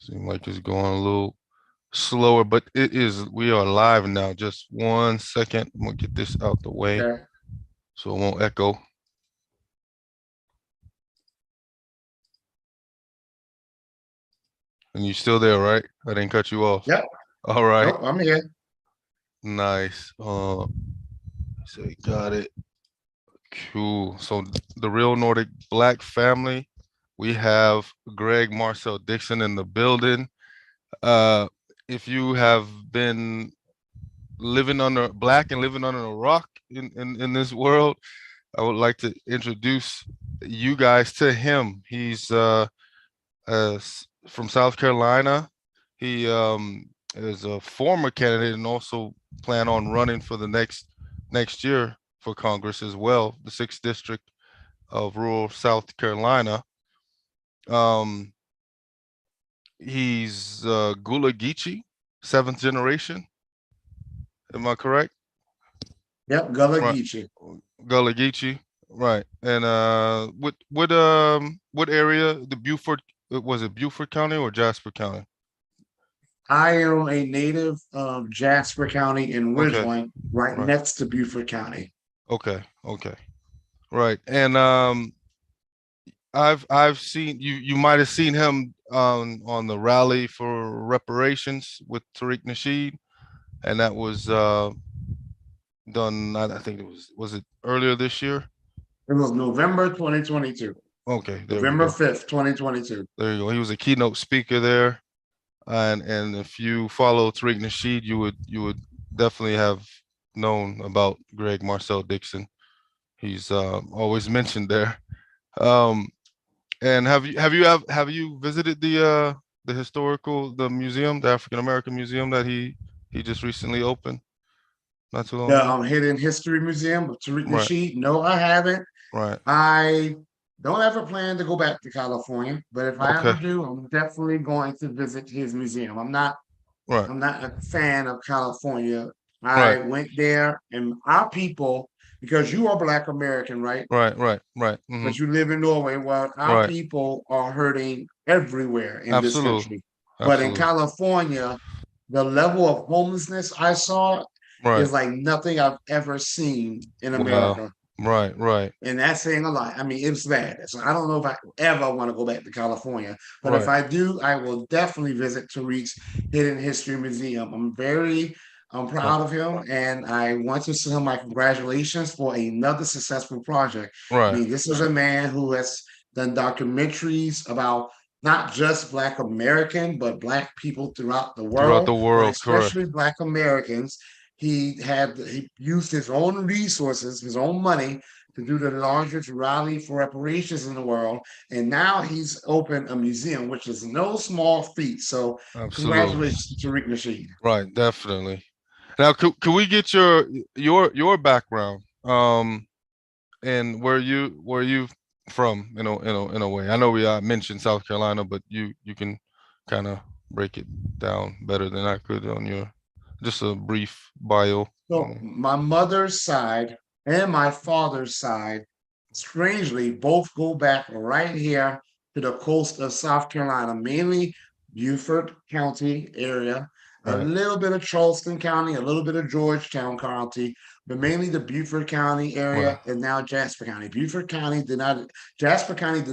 Seems like it's going a little slower, but it is. We are live now. Just 1 second. I'm gonna get this out the way Okay. so it won't echo. And you still there, right? I didn't cut you off. Yep. All right. Nope. I'm here. Nice. So you got it. Cool. So the Real Nordic Black family. We have Gregg Marcel Dixon in the building. Uh, if you have been living under black and living under a rock in this world, I would like to introduce you guys to him. He's from South Carolina. He is a former candidate and also plan on running for the next year for Congress as well, the 6th district of rural South Carolina. Um, he's Gullah Geechee, 7th generation. Am I correct? Yep. Gullah Right. Geechee. Gullah Geechee. Right. And what area? The Beaufort, was it Beaufort County or Jasper County? I am a native of Jasper County in Okay. Ridgeline, right Right. next to Beaufort County. Okay. Okay. Right. And I've seen you might have seen him on the rally for reparations with Tariq Nasheed, and that was done. I think it was it earlier this year? It was November 2022. Okay, there we November go. 5th, 2022. There you go. He was a keynote speaker there. And if you follow Tariq Nasheed, you would definitely have known about Gregg Marcel Dixon. He's always mentioned there. Um, and have you visited the historical the museum, the African American museum that he just recently opened not too long The ago? Hidden History Museum of Tariq Right, Nasheed. No, I haven't. right. I don't ever plan to go back to California, but if I ever Okay, do, I'm definitely going to visit his museum. right, I'm not a fan of California. right, I went there and our people, because you are Black American, right? right, right, right. But you live in Norway. Well, our Right. people are hurting everywhere in this Absolutely, country. But in absolutely. California, the level of homelessness I saw Right. is like nothing I've ever seen in Wow. America. Right, right, And that's saying a lot. I mean, it's bad. So I don't know if I ever want to go back to California, but if right. I do, I will definitely visit Tariq's Hidden History Museum. I'm Right, proud of him, and I want to send him my congratulations for another successful project. I right. mean, this is a man who has done documentaries about not just Black American, but Black people throughout the Throughout world, the but world, correct. especially Black Americans. He used his own resources, his own money to do the largest rally for reparations in the world. And now he's opened a museum, which is no small feat. So Absolutely. congratulations to Tariq Nasheed. Right, definitely. Now, could we get your background? And where you from, in a way. I know we mentioned South Carolina, but you can kind of break it down better than I could on your just a brief bio. So my mother's side and my father's side, strangely, both go back right here to the coast of South Carolina, mainly Beaufort County area, a Right, little bit of Charleston County, a little bit of Georgetown County, but mainly the Beaufort County right. area and now Jasper County. Jasper County did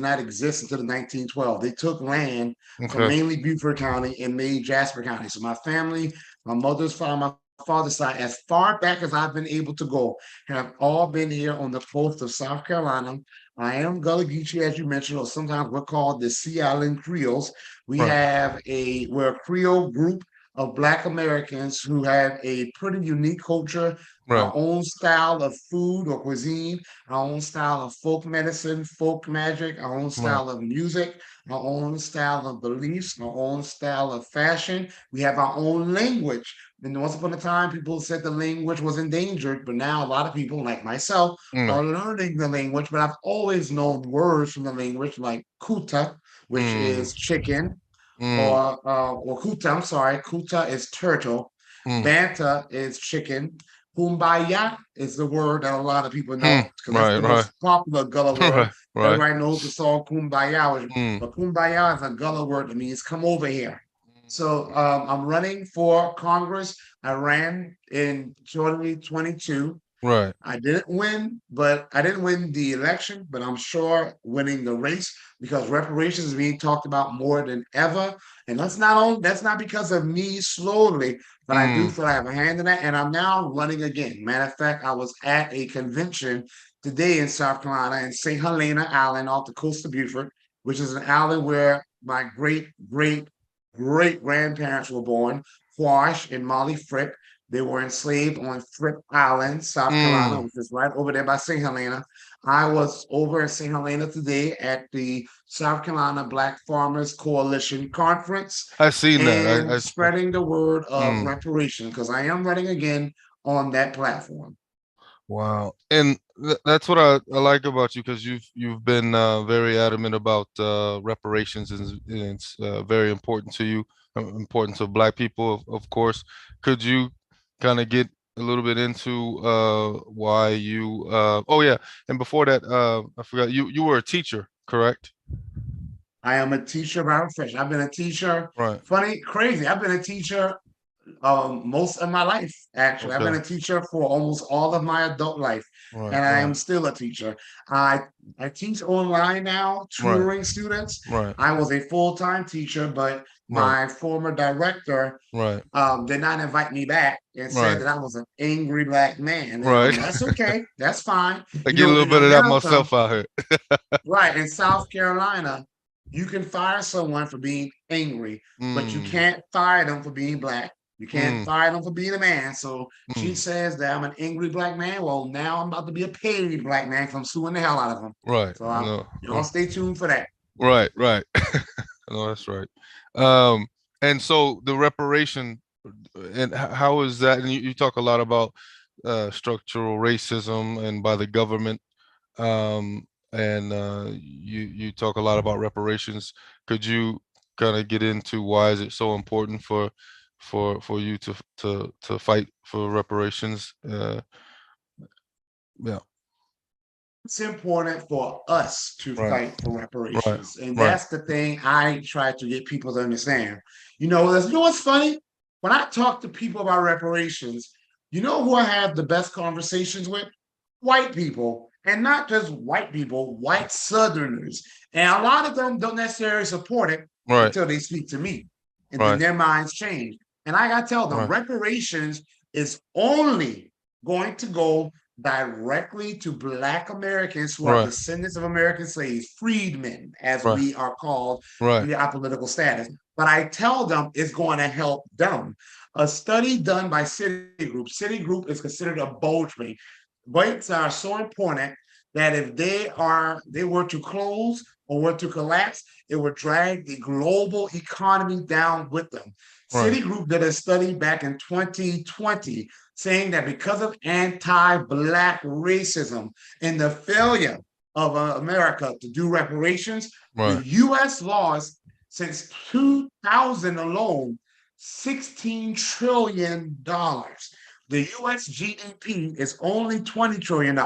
not exist until the 1912. They took land from Okay. mainly Beaufort County and made Jasper County. So my family, my mother's father, my father's side, as far back as I've been able to go, have all been here on the coast of South Carolina. I am Gullah Geechee, as you mentioned, or sometimes we're called the Sea Island Creoles. Right, We're a Creole group of Black Americans who have a pretty unique culture, our right, own style of food or cuisine, our own style of folk medicine, folk magic, our own right, style of music, our own style of beliefs, our own style of fashion. We have our own language. And once upon a time, people said the language was endangered, but now a lot of people, like myself, right. are learning the language. But I've always known words from the language like kuta, which Mm, is chicken, mm, or kuta. I'm sorry, kuta is turtle, mm. banta is chicken, Kumbaya is the word that a lot of people Hmm. know because that's Right, the right, most popular Gullah word. right, right. Everybody knows the song Kumbaya, Mm, but Kumbaya is a Gullah word that means come over here. So I'm running for Congress. I ran in 2022. right. I didn't win the election, but I'm sure winning the race because reparations is being talked about more than ever. And that's not because of me slowly, but I do Mm, feel I have a hand in that. And I'm now running again. Matter of fact, I was at a convention today in South Carolina in St. Helena Island off the coast of Beaufort, which is an island where my great grandparents were born, Quash and Molly Fripp. They were enslaved on Fripp Island, South Carolina, mm. which is right over there by St. Helena. I was over in St. Helena today at the South Carolina Black Farmers Coalition Conference I seen that. and I spreading the word of mm. reparation because I am running again on that platform. Wow. And that's what I like about you because you've been very adamant about reparations and it's very important to you, important to Black people, of course. Could you kind of get a little bit into why you oh yeah, and before that I forgot you were a teacher, correct? I am a teacher by profession. I've been a teacher, Right. funny, crazy. I've been a teacher most of my life, actually. I've been Okay. a teacher for almost all of my adult life, Right, and I right, am still a teacher. I I teach online now, right, tutoring students. right, I was a full-time teacher, but right, my former director right, did not invite me back and said right, that I was an angry black man. And right. that's okay. That's fine. I You get a know, little in bit of that America, myself out here. right, in South Carolina, you can fire someone for being angry, but you Mm, can't fire them for being black. You can't mm, fire them for being a man. So she mm. says that I'm an angry black man. Well, now I'm about to be a paid black man because I'm suing the hell out of them. Right. So No. y'all stay tuned for that. Right, right. No, that's right. Um, and so the reparation and how is that? And you talk a lot about structural racism and by the government. And you talk a lot about reparations. Could you kind of get into why is it so important for you to fight for reparations? Yeah. It's important for us to Right. fight for Right. reparations. And Right. that's the thing I try to get people to understand. You know what's funny? When I talk to people about reparations, you know who I have the best conversations with? White people. And not just white people, white Southerners. And a lot of them don't necessarily support it Right. until they speak to me. And then Right. their minds change. And I got to tell them Right. reparations is only going to go directly to Black Americans who are Right. descendants of American slaves, freedmen, as Right. we are called Right. via our political status. But I tell them it's going to help them. A study done by Citigroup is considered a bulge rate. Rates are so important that if they were to close or were to collapse, it would drag the global economy down with them. Right. Citigroup did a study back in 2020 saying that because of anti-black racism and the failure of America to do reparations, the Right. U.S. lost since 2000 alone $16 trillion. The US GDP is only $20 trillion.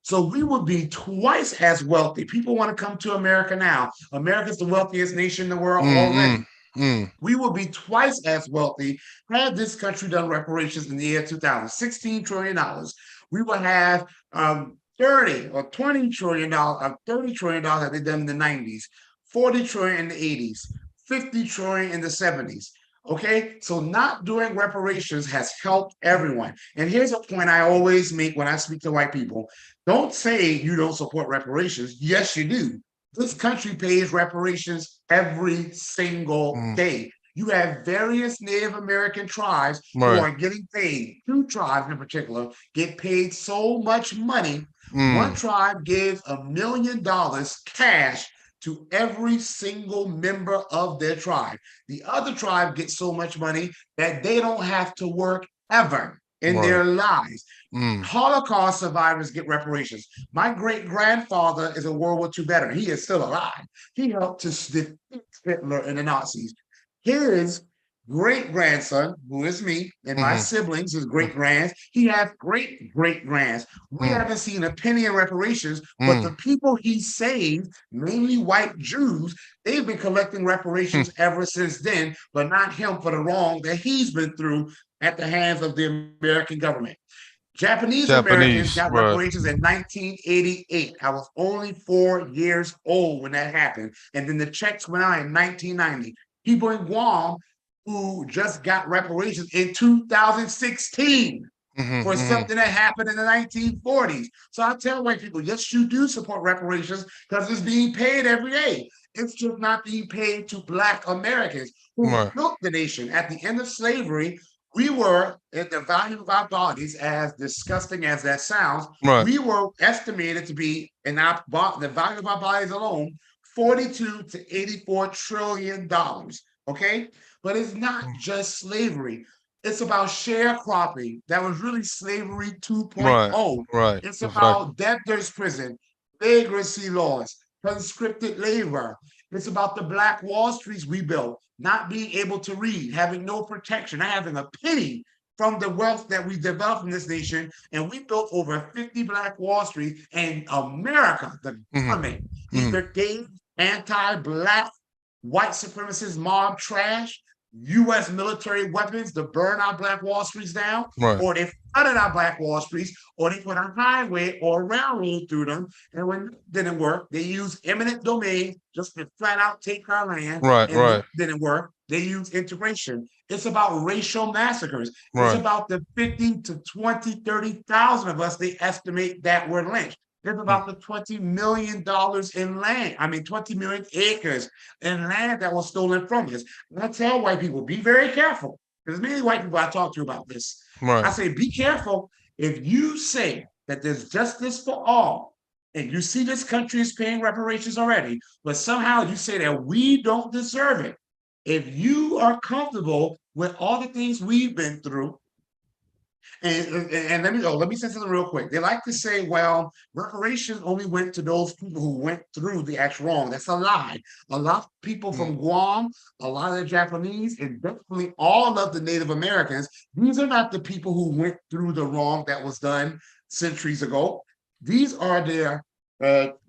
So we would be twice as wealthy. People want to come to America now. America's the wealthiest nation in the world Mm, mm, already. mm. We will be twice as wealthy had this country done reparations in the year 2000, $16 trillion. We will have 30 or $20 trillion, $30 trillion that they done in the 90s, 40 trillion in the 80s, 50 trillion in the 70s. Okay, so not doing reparations has helped everyone. And here's a point I always make when I speak to white people: don't say you don't support reparations. Yes, you do. This country pays reparations every single Mm. day. You have various Native American tribes who Right. are getting paid. Two tribes in particular get paid so much money. One Mm. tribe gives $1 million cash to every single member of their tribe. The other tribe gets so much money that they don't have to work ever in Right. their lives. Mm. Holocaust survivors get reparations. My great grandfather is a World War II veteran. He is still alive. He helped to defeat Hitler and the Nazis. His great grandson, who is me, and my Mm-hmm. siblings, his great grands. He has great great grands. We Mm, haven't seen a penny in reparations, but mm, the people he saved, mainly white Jews, they've been collecting mm. reparations ever since then, but not him for the wrong that he's been through at the hands of the American government. Japanese Americans Japanese, got right. reparations in 1988. I was only 4 years old when that happened. And then the checks went out in 1990. People in Guam who just got reparations in 2016 Mm-hmm, for mm-hmm. something that happened in the 1940s. So I tell white people, yes, you do support reparations because it's being paid every day. It's just not being paid to Black Americans who Right, built the nation. At the end of slavery, we were, at the value of our bodies, as disgusting as that sounds, right. we were estimated to be, in our the value of our bodies alone, 42 to 84 trillion dollars. Okay. But it's not Mm. just slavery. It's about sharecropping. That was really slavery Right, 2.0. right. It's The fact. about debtors' prison, vagrancy laws, conscripted labor. It's about the Black Wall Streets we built, not being able to read, having no protection, not having a penny from the wealth that we developed in this nation. And we built over 50 Black Wall Street, and America, the Mm-hmm, government, mm-hmm. either gave anti-Black white supremacist mob trash, U.S. military weapons to burn our Black Wall Streets down, Right, or they flooded our Black Wall Streets, or they put a highway or a railroad through them. And when it didn't work, they used eminent domain just to flat out take our land. right, And when right, it didn't work, they used integration. It's about racial massacres. It's right. about the 50 to 20, 30,000 of us they estimate that were lynched. It's Mm. about the $20 million in land. I mean, 20 million acres in land that was stolen from us. And I tell white people, be very careful. Because many white people I talk to about this. I Right. say, be careful if you say that there's justice for all, and you see this country is paying reparations already, but somehow you say that we don't deserve it. If you are comfortable with all the things we've been through, and let me say something real quick. They like to say, well, reparations only went to those people who went through the actual wrong. That's a lie. A lot of people Mm. from Guam, a lot of the Japanese, and definitely all of the Native Americans, these are not the people who went through the wrong that was done centuries ago. These are their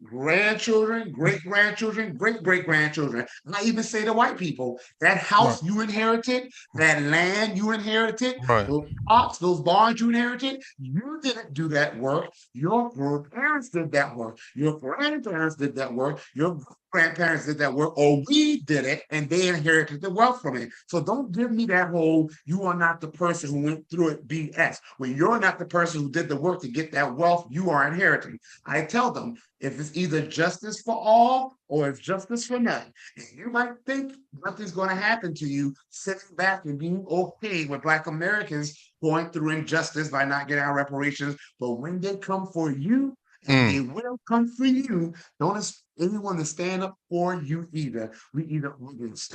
grandchildren, great grandchildren, great great grandchildren. And I even say to white people, that Right, house you inherited, that land you inherited, right, those pots, those barns you inherited, you didn't do that work. Your parents did that work. Your grandparents did that work. Your grandparents did that work, or we did it and they inherited the wealth from it. So don't give me that whole you are not the person who went through it BS. When you're not the person who did the work to get that wealth you are inheriting. I tell them if it's either justice for all or it's justice for none. And you might think nothing's going to happen to you sitting back and being okay with Black Americans going through injustice by not getting our reparations. But when they come for you, and mm. they will come for you, don't expect anyone to stand up for you either. We either lose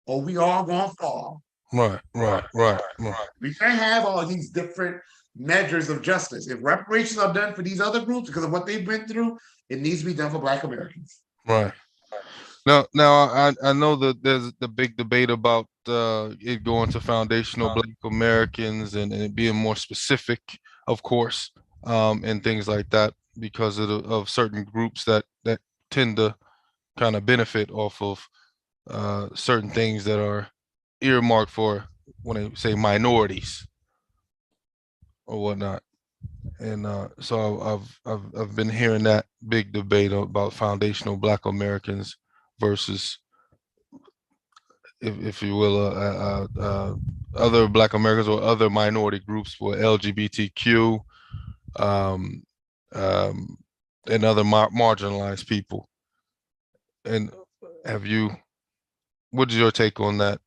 or we all gonna fall. Right, right, right, right, We can't have all these different measures of justice. If reparations are done for these other groups because of what they've been through, it needs to be done for Black Americans. right. Now, I know that there's the big debate about it going to foundational Black Americans and it being more specific, of course, and things like that because of certain groups that tend to kind of benefit off of certain things that are earmarked for when they say minorities or whatnot. And so I've been hearing that big debate about foundational Black Americans versus, if you will, other Black Americans or other minority groups for LGBTQ, um, um, and other marginalized people. And have you? What is your take on that?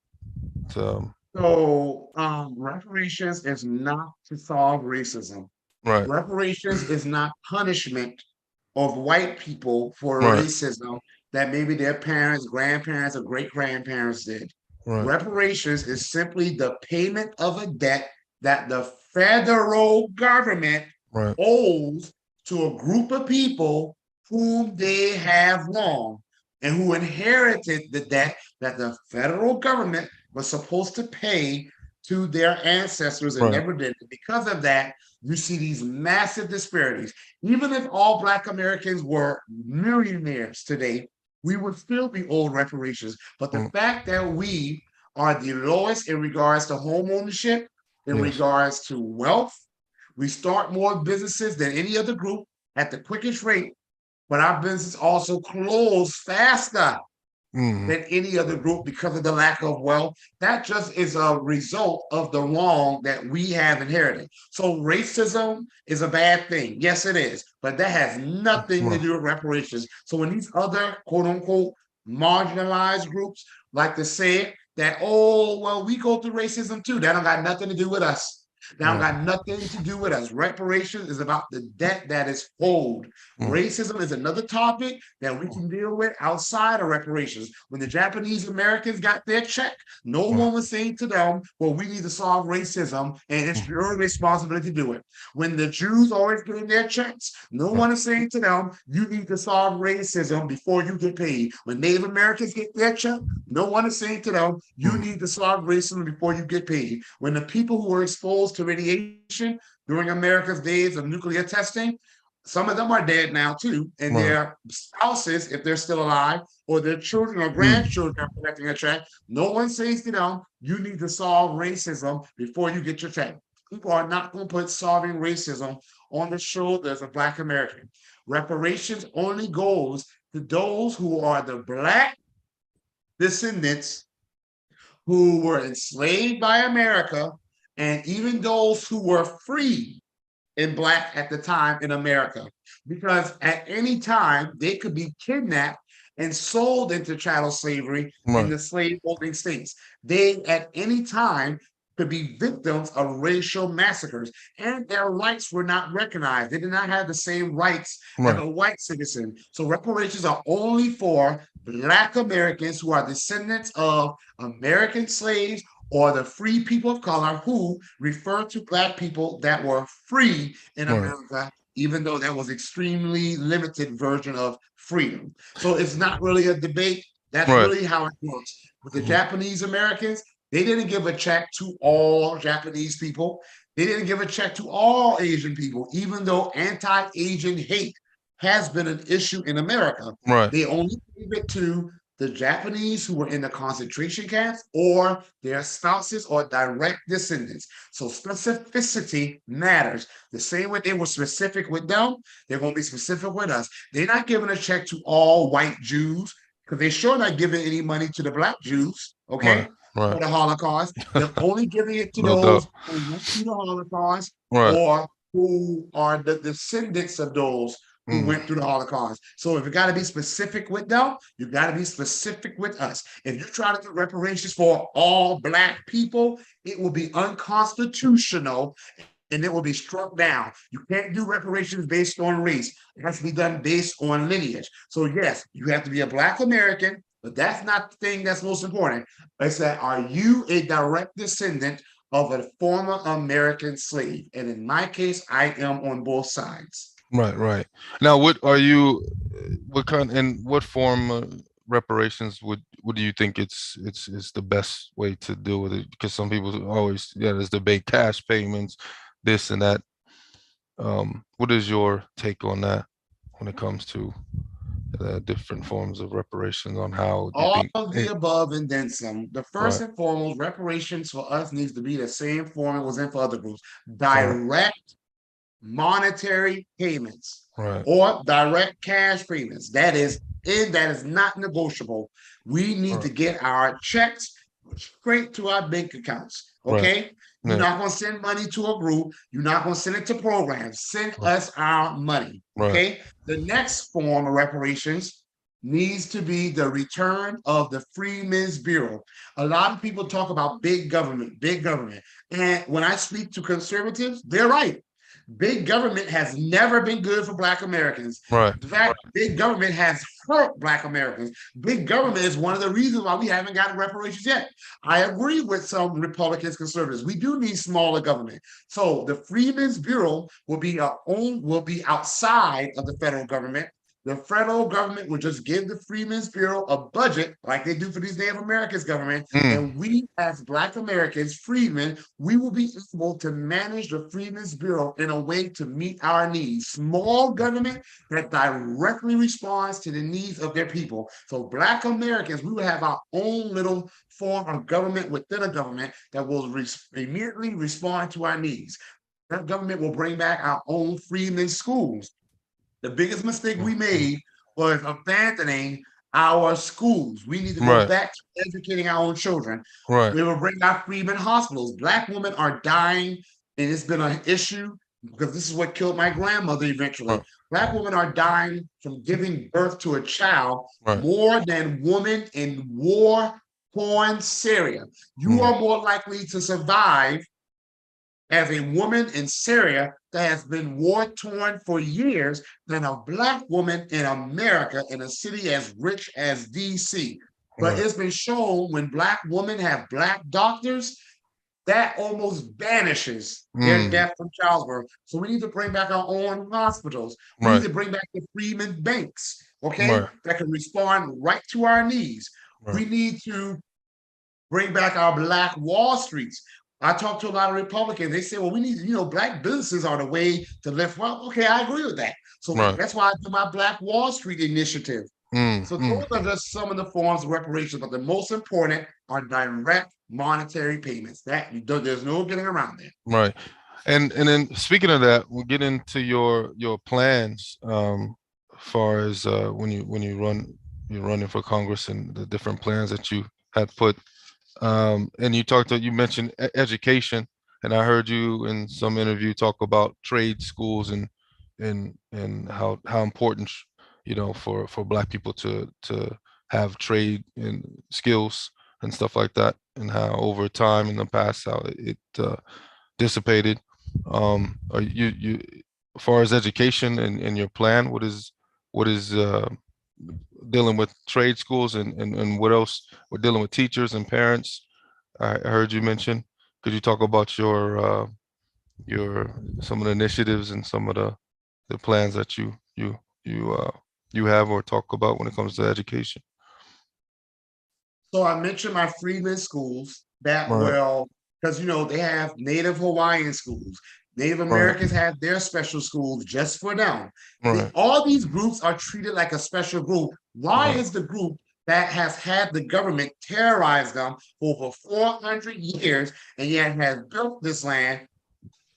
Um, So reparations is not to solve racism. right, Reparations is not punishment of white people for right, racism that maybe their parents, grandparents, or great grandparents did. right, Reparations is simply the payment of a debt that the federal government right, owes to a group of people whom they have wronged and who inherited the debt that the federal government was supposed to pay to their ancestors and Right. never did. Because of that, you see these massive disparities. Even if all Black Americans were millionaires today, we would still be owed reparations. But the Mm, fact that we are the lowest in regards to home ownership, in yes. regards to wealth, we start more businesses than any other group at the quickest rate, but our business also close faster Mm, than any other group because of the lack of wealth. That just is a result of the wrong that we have inherited. So racism is a bad thing. Yes, it is, but that has nothing to right. do with reparations. So when these other quote unquote marginalized groups like to say that, oh, well, we go through racism too, that don't got nothing to do with us. That don't Right. got nothing to do with us. Reparations is about the debt that is owed. Mm, Racism is another topic that we can deal with outside of reparations. When the Japanese Americans got their check, no right. one was saying to them, well, we need to solve racism and it's Mm, your responsibility to do it. When the Jews always getting their checks, no right. one is saying to them, you need to solve racism before you get paid. When Native Americans get their check, no one is saying to them, you Mm, need to solve racism before you get paid. When the people who were exposed to radiation during America's days of nuclear testing, some of them are dead now too, and right. their spouses, if they're still alive, or their children or Mm, grandchildren are collecting a check. No one says to them, you need to solve racism before you get your check. People are not going to put solving racism on the shoulders of Black Americans. Reparations only goes to those who are the Black descendants who were enslaved by America, and even those who were free and Black at the time in America. Because at any time, they could be kidnapped and sold into chattel slavery in right. the slave holding states. They, at any time, could be victims of racial massacres, and their rights were not recognized. They did not have the same rights as Right. a white citizen. So reparations are only for Black Americans who are descendants of American slaves or the free people of color who refer to Black people that were free in Right. America, even though that was extremely limited version of freedom. So it's not really a debate. That's Right. really how it works. With the Mhm, Japanese Americans, they didn't give a check to all Japanese people. They didn't give a check to all Asian people, even though anti-Asian hate has been an issue in America. right. They only gave it to the Japanese who were in the concentration camps or their spouses or direct descendants. So specificity matters. The same way they were specific with them, they're going to be specific with us. They're not giving a check to all white Jews because they're sure not giving any money to the Black Jews, Right. okay, Right. for the Holocaust. They're only giving it to No doubt. those who went through the Holocaust Right. or who are the descendants of those who Mm, went through the Holocaust. So if you got to be specific with them, you got to be specific with us. If you try to do reparations for all Black people, it will be unconstitutional and it will be struck down. You can't do reparations based on race. It has to be done based on lineage. So yes, you have to be a Black American, but that's not the thing that's most important. It's that are you a direct descendant of a former American slave? And in my case, I am on both sides. right. Right. Now, what are you? What kind and what form reparations would do you think it's the best way to deal with it? Because some people always there's debate cash payments, this and that. What is your take on that when it comes to different forms of reparations on how you All think of the it, above and then some. The first right, and foremost, reparations for us needs to be the same form it was in for other groups. right, Direct monetary payments right, or direct cash payments. That is not negotiable. We need right, to get our checks straight to our bank accounts. right, Okay. You're yeah, not going to send money to a group. You're not going to send it to programs. Send right, us our money. right, Okay. The next form of reparations needs to be the return of the Freedmen's Bureau. A lot of people talk about big government, big government. And when I speak to conservatives, they're right. Big government has never been good for Black Americans. right, In fact, big government has hurt Black Americans. Big government is one of the reasons why we haven't gotten reparations yet. I agree with some Republicans, conservatives. We do need smaller government. So the Freedmen's Bureau will be outside of the federal government. The federal government would just give the Freedmen's Bureau a budget like they do for these Native Americans government. Mm. And we, as Black Americans, freedmen, we will be able to manage the Freedmen's Bureau in a way to meet our needs. Small government that directly responds to the needs of their people. So Black Americans, we will have our own little form of government within a government that will immediately respond to our needs. That government will bring back our own freedmen schools. The biggest mistake we Mm. made was abandoning our schools. We need to go Right. back to educating our own children. Right. We will bring out freedmen hospitals. Black women are dying, and it's been an issue because this is what killed my grandmother eventually. Right. Black women are dying from giving birth to a child Right. more than women in war-torn Syria. You Mm. are more likely to survive as a woman in Syria that has been war torn for years than a Black woman in America in a city as rich as DC. But Right. it's been shown when Black women have Black doctors, that almost banishes their Mm. death from childbirth. So we need to bring back our own hospitals. We need Right. to bring back the Freeman banks, okay, Right. that can respond right to our needs. Right. We need to bring back our Black Wall Streets. I talk to a lot of Republicans. They say, well, we need, Black businesses are the way to lift wealth. Okay, I agree with that. So Right. that's why I do my Black Wall Street initiative. Mm. So Mm. those are just some of the forms of reparations, but the most important are direct monetary payments. There's no getting around that. Right. And then speaking of that, we'll get into your plans as far as when you're running for Congress and the different plans that you had put. And you mentioned education, and I heard you in some interview talk about trade schools and how important for Black people to have trade and skills and stuff like that, and how over time in the past how it dissipated. Are you as far as education and your plan, what is dealing with trade schools and what else? We're dealing with teachers and parents. I heard you mention. Could you talk about your some of the initiatives and some of the plans that you have or talk about when it comes to education? So I mentioned my freedmen schools that Right. will, because they have Native Hawaiian schools. Native Right. Americans have their special schools just for them. Right. All these groups are treated like a special group. Why Right. is the group that has had the government terrorize them for over 400 years and yet has built this land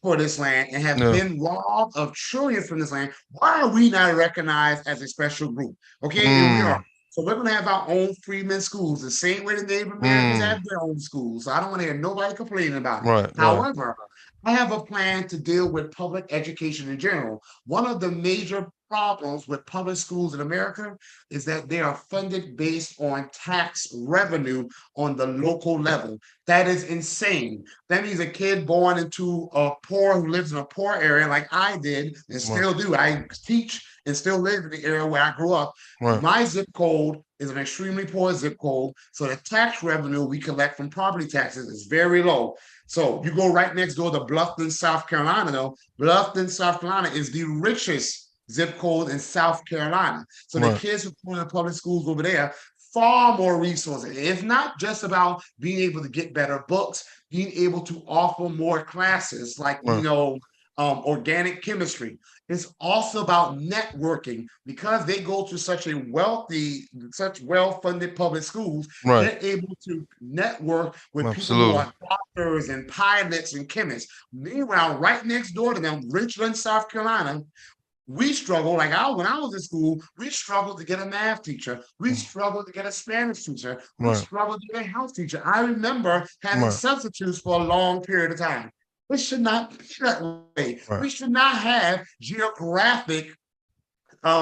for this land and have Yeah. been robbed of trillions from this land, why are we not recognized as a special group? Okay, and we are. Mm. So we're gonna have our own freedmen schools, the same way the Native Americans Mm. have their own schools. So I don't want to hear nobody complaining about it. Right. Right. However, I have a plan to deal with public education in general. One of the major problems with public schools in America is that they are funded based on tax revenue on the local level. That is insane. That means a kid born into who lives in a poor area like I did and Right. still do. I teach and still live in the area where I grew up. Right. My zip code is an extremely poor zip code. So the tax revenue we collect from property taxes is very low. So you go right next door to Bluffton, South Carolina, though. Bluffton, South Carolina is the richest zip code in South Carolina. So the Right. kids who go to public schools over there, far more resources. It's not just about being able to get better books, being able to offer more classes like, Right. organic chemistry. It's also about networking because they go to such well-funded public schools. Right. They're able to network with people who Absolutely. are doctors and pilots and chemists. Meanwhile, right next door to them, Richland, South Carolina, we struggle when I was in school, we struggled to get a math teacher, we Mm. struggled to get a Spanish teacher, we Right. struggled to get a health teacher. I remember having Right. substitutes for a long period of time. It should not be that way. Right. We should not have geographic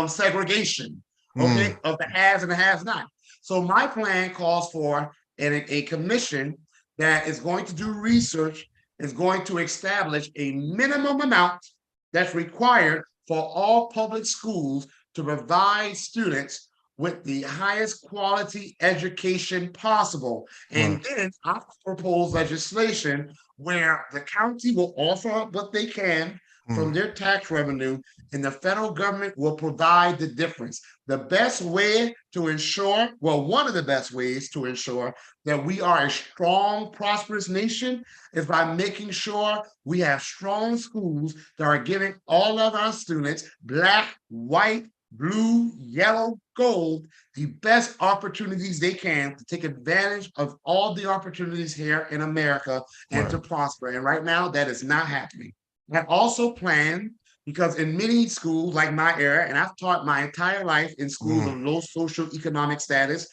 segregation, Mm. okay, of the haves and the has not. So my plan calls for a commission that is going to do research, is going to establish a minimum amount that's required for all public schools to provide students with the highest quality education possible. Right. And then I propose legislation where the county will offer what they can, from their tax revenue, and the federal government will provide the difference. The best way to ensure, well, one of the best ways to ensure that we are a strong, prosperous nation is by making sure we have strong schools that are giving all of our students, black, white, blue, yellow, gold, the best opportunities they can to take advantage of all the opportunities here in America and Right. to prosper. And right now, that is not happening. I also plan because in many schools like my era, and I've taught my entire life in schools Mm. of low social economic status,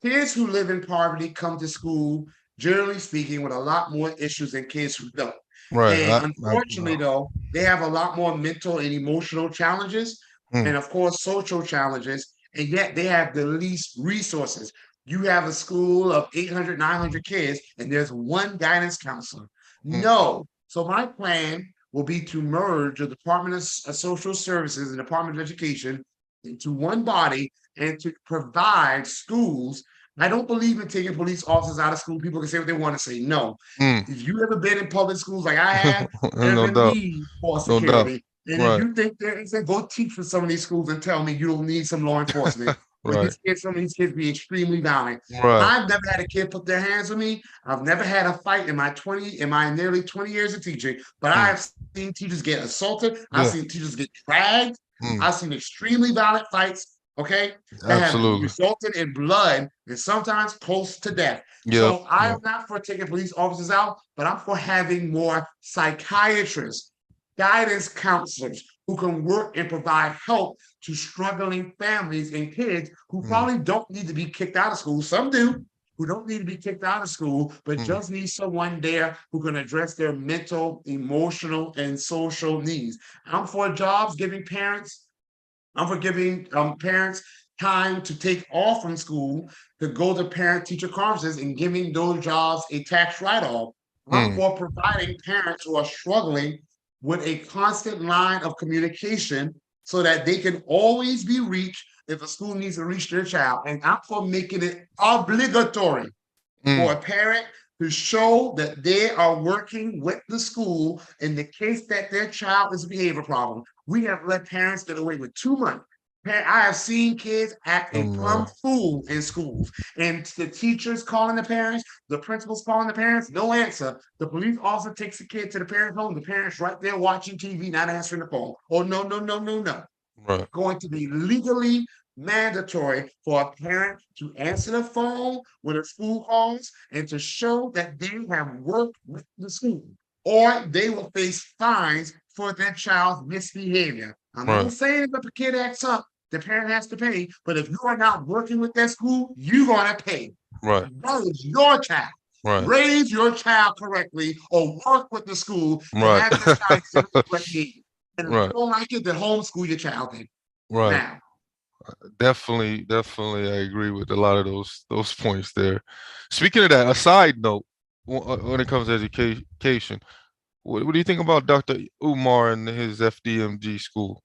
kids who live in poverty come to school, generally speaking, with a lot more issues than kids who don't. Right. And unfortunately, though, they have a lot more mental and emotional challenges, Mm. and of course, social challenges, and yet they have the least resources. You have a school of 800, 900 kids, and there's one guidance counselor. Mm. No. So, my plan will be to merge the Department of Social Services and Department of Education into one body and to provide schools. I don't believe in taking police officers out of school. People can say what they want to say. No. Mm. If you ever been in public schools like I have, there's No a doubt. need for No doubt. security. And if Right. you think there is, go teach for some of these schools and tell me you don't need some law enforcement. Or Right. these kids, some of these kids be extremely violent. Right. I've never had a kid put their hands on me. I've never had a fight in my nearly 20 years of teaching, but I Mm. have seen teachers get assaulted. I've Yeah. seen teachers get dragged. Mm. I've seen extremely violent fights, okay, that have Absolutely. resulted in blood and sometimes close to death. Yep. So I Yep. am not for taking police officers out, but I'm for having more psychiatrists, guidance counselors who can work and provide help to struggling families and kids who Mm. probably don't need to be kicked out of school. Some do, who don't need to be kicked out of school, but Mm. just need someone there who can address their mental, emotional, and social needs. I'm for jobs giving parents I'm for giving parents time to take off from school to go to parent teacher conferences and giving those jobs a tax write off. I'm Mm. for providing parents who are struggling with a constant line of communication so that they can always be reached if a school needs to reach their child. And I'm for making it obligatory for Mm. a parent to show that they are working with the school in the case that their child is a behavior problem. We have let parents get away with too much. I have seen kids act a plumb No. fool in schools, and the teachers calling the parents, the principals calling the parents, no answer. The police officer takes the kid to the parent home. The parents right there watching TV, not answering the phone. Oh no, no, no, no, no. Right. Going to be legally mandatory for a parent to answer the phone when a school calls and to show that they have worked with the school, or they will face fines for their child's misbehavior. I'm Right. not saying if a kid acts up, the parent has to pay, but if you are not working with that school, you're going to pay. Right. That is your child. Right. Raise your child correctly or work with the school to Right. have your child exhibit the correct behavior. And if you Right. don't like it, then homeschool your child then. Right. Now, Definitely, definitely, I agree with a lot of those points there. Speaking of that, a side note, when it comes to education, what do you think about Dr. Umar and his FDMG school?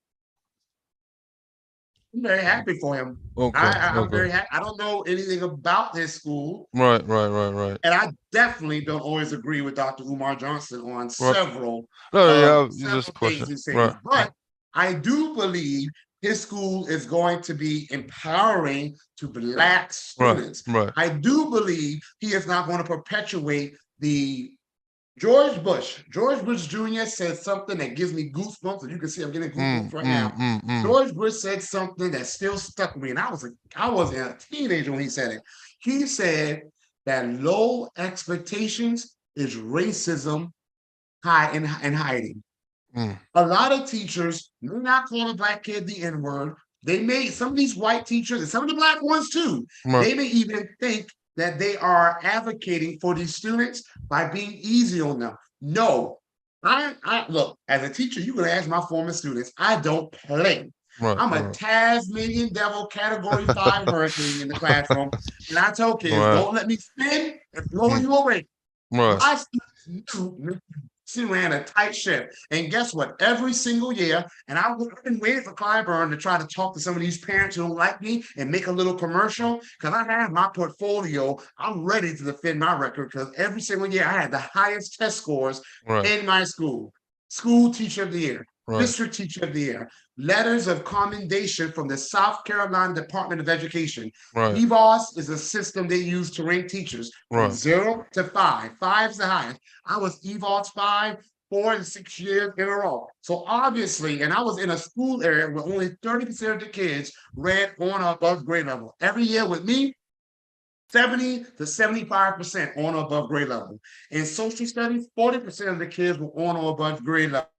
I'm very happy for him. Okay, I'm okay. very happy. I don't know anything about his school, Right, right, right, right. and I definitely don't always agree with Dr. Umar Johnson on Right. No, yeah, it's just a several things question. he says, Right, right, but I do believe his school is going to be empowering to Black right, students. right. I do believe he is not going to perpetuate the George Bush Jr. said something that gives me goosebumps, and you can see I'm getting Mm, goosebumps right mm, now. mm, mm, George Bush said something that still stuck with me, and I was a teenager when he said it. He said that low expectations is racism high in hiding. mm. A lot of teachers may not call a Black kid the N word. They may, some of these white teachers and some of the Black ones too, Right, they may even think that they are advocating for these students by being easy on them. No, I look, as a teacher, you can ask my former students, I don't play. right, I'm a right. Tasmanian devil category 5 hurricane in the classroom. And I tell kids, Right, don't let me spin and blow mm, you away. right, My students knew she ran a tight ship. And guess what? Every single year, and I've been waiting for Clyburn to try to talk to some of these parents who don't like me and make a little commercial because I have my portfolio. I'm ready to defend my record because every single year I had the highest test scores right. in my school. School Teacher of the Year, Right. District Teacher of the Year, letters of commendation from the South Carolina Department of Education. Right. EVOS is a system they use to rank teachers from Right. 0 to 5. Five's the highest. I was EVOS 5, 4 and 6 years in a row. So obviously, and I was in a school area where only 30% of the kids read on or above grade level. Every year with me, 70 to 75% on or above grade level. In social studies, 40% of the kids were on or above grade level.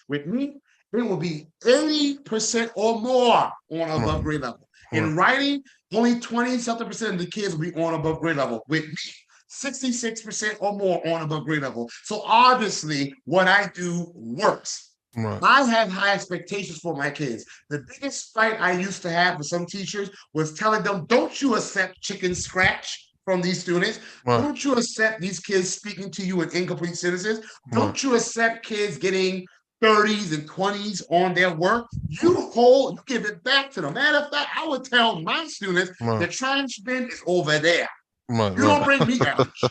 With me, it will be 80% or more on or above Right. grade level. Right. In writing, only 20 something percent of the kids will be on or above grade level. With me, 66% or more on or above grade level. So obviously, what I do works. Right. I have high expectations for my kids. The biggest fight I used to have with some teachers was telling them, don't you accept chicken scratch from these students? Right. Don't you accept these kids speaking to you in incomplete sentences? Right. Don't you accept kids getting 30s and 20s on their work? Right. You give it back to them. Matter of fact, I would tell my students the Right. trash bin is over there. Right. You don't Right. bring me garbage.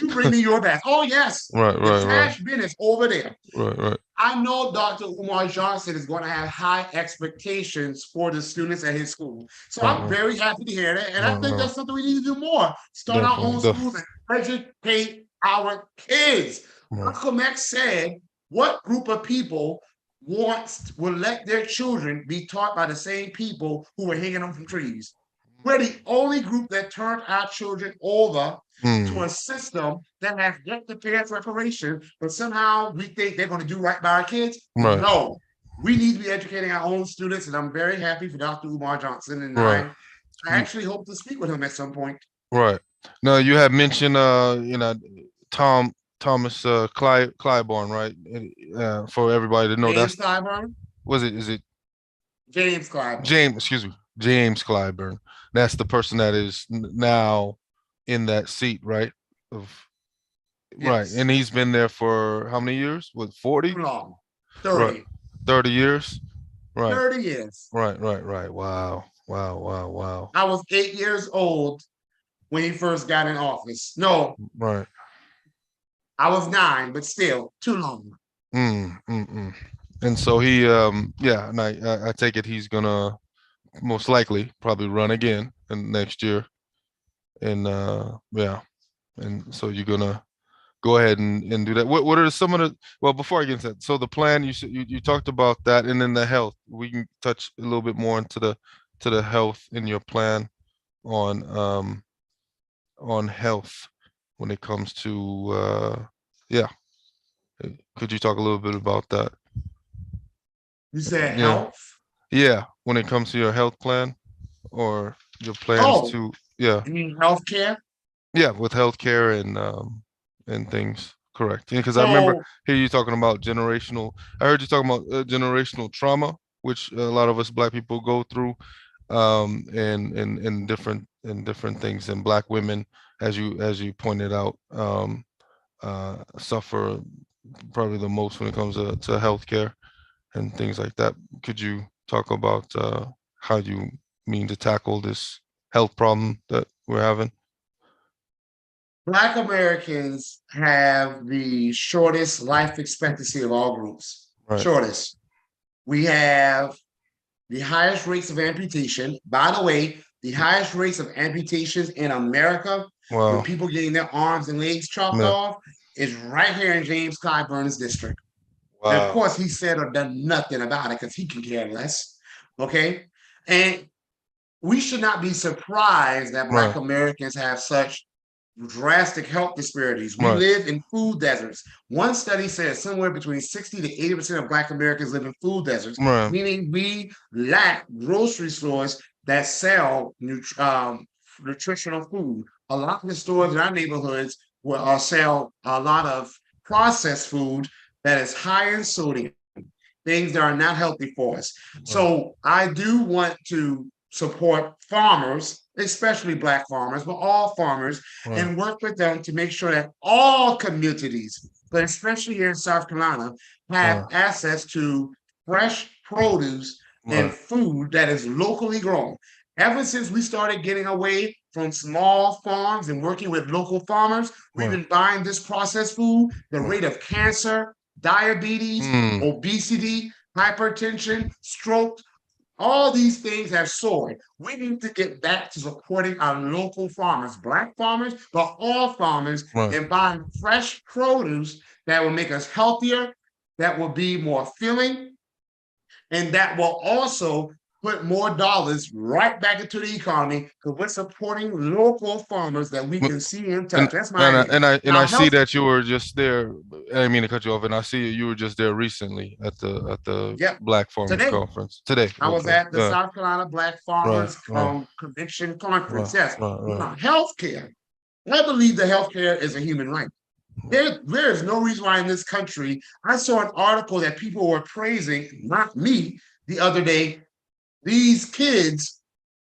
You bring me your bag. Oh, yes, Right. the Right. Right. trash bin is over there. Right. Right. I know Dr. Umar Johnson is going to have high expectations for the students at his school. So Right. I'm Right. very happy to hear that. And I Right. think Right. that's something we need to do more. Start our Definitely. own schools and educate our kids. Right. Malcolm X said, what group of people will let their children be taught by the same people who were hanging them from trees? We're the only group that turned our children over to Mm. a system that has yet to pay us reparation, but somehow we think they're going to do right by our kids. Right. No, we need to be educating our own students, and I'm very happy for Dr. Umar Johnson. And Right. I actually hope to speak with him at some point. Right. Now you had mentioned Thomas Clyburn, right? For everybody to know, James that's Clyburn. was it is it James Clyburn. James, excuse me, James Clyburn. That's the person that is now in that seat, right? Of right. Yes. And he's been there for how many years? What, Too 40? long. Right. 30. 30 years? Right. 30 years. Right, right, right. Wow. Wow, wow, wow. I was 8 years old when he first got in office. No, Right. I was 9, but still too long. Mm. And so he yeah, and I take it he's gonna most likely probably run again in next year. And yeah. And so you're gonna go ahead and do that. What are some of the, well, before I get into that, so the plan you said you talked about that, and then the health. We can touch a little bit more into the health in your plan on health when it comes to yeah. Could you talk a little bit about that? You said Yeah. health? Yeah, when it comes to your health plan or your plans Oh, to, yeah, you mean healthcare? yeah, with healthcare and things. Correct. Yeah, because I remember So hear you talking about generational. I heard you talking about generational trauma, which a lot of us Black people go through, and different things. And Black women, as you pointed out, suffer probably the most when it comes to healthcare and things like that. Could you talk about how you mean to tackle this health problem that we're having? Black Americans have the shortest life expectancy of all groups. Right. Shortest. We have the highest rates of amputation. By the way, the highest rates of amputations in America, with Wow. people getting their arms and legs chopped Yeah. off, is right here in James Clyburn's district. And of Wow. course, he said or done nothing about it because he can care less. Okay. And we should not be surprised that Black Right. Americans have such drastic health disparities. We Right. live in food deserts. One study says somewhere between 60 to 80% of Black Americans live in food deserts, Right. meaning we lack grocery stores that sell nutritional food. A lot of the stores in our neighborhoods will sell a lot of processed food that is high in sodium, things that are not healthy for us. Right. So I do want to support farmers, especially Black farmers, but all farmers, Right. and work with them to make sure that all communities, but especially here in South Carolina, have Right. access to fresh produce and Right. food that is locally grown. Ever since we started getting away from small farms and working with local farmers, we've Right. been buying this processed food. The Right. rate of cancer, diabetes, Mm, obesity, hypertension, stroke, all these things have soared. We need to get back to supporting our local farmers, Black farmers, but all farmers, right. and buying fresh produce that will make us healthier, that will be more filling, and that will also put more dollars right back into the economy because we're supporting local farmers that we But- can see and And touch. That's my and I, idea. and I and I Now, see health that you were just there. I didn't mean to cut you off, and I see you were just there recently at the Yep. Black Farmers Today, Conference today. I was Okay, at the yeah, South Carolina Black right, Farmers right, Convention Conference. right, Yes. right, right. Now, healthcare. I believe that healthcare is a human right. There is no reason why in this country. I saw an article that people were praising, not me, the other day. These kids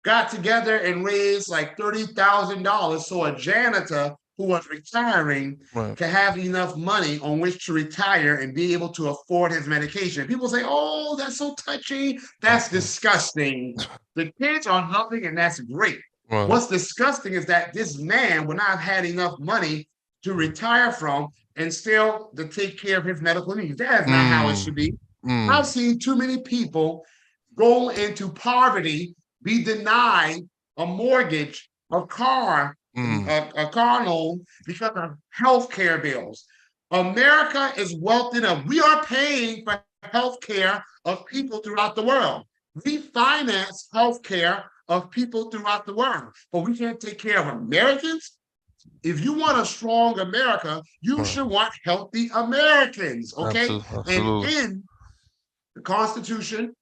got together and raised like $30,000 so a janitor who was retiring Right. can have enough money on which to retire and be able to afford his medication. People say, "Oh, that's so touchy." That's Okay. disgusting. The kids are loving, and that's great. Right. What's disgusting is that this man would not have had enough money to retire from and still to take care of his medical needs. That is not how it Mm, should be. I've mm, seen too many people go into poverty, be denied a mortgage, mm, a car loan because of health care bills. America is wealthy enough. We are paying for health care of people throughout the world. We finance health care of people throughout the world, but we can't take care of Americans. If you want a strong America, you right. should want healthy Americans, okay? Absolutely, And absolutely. in the Constitution,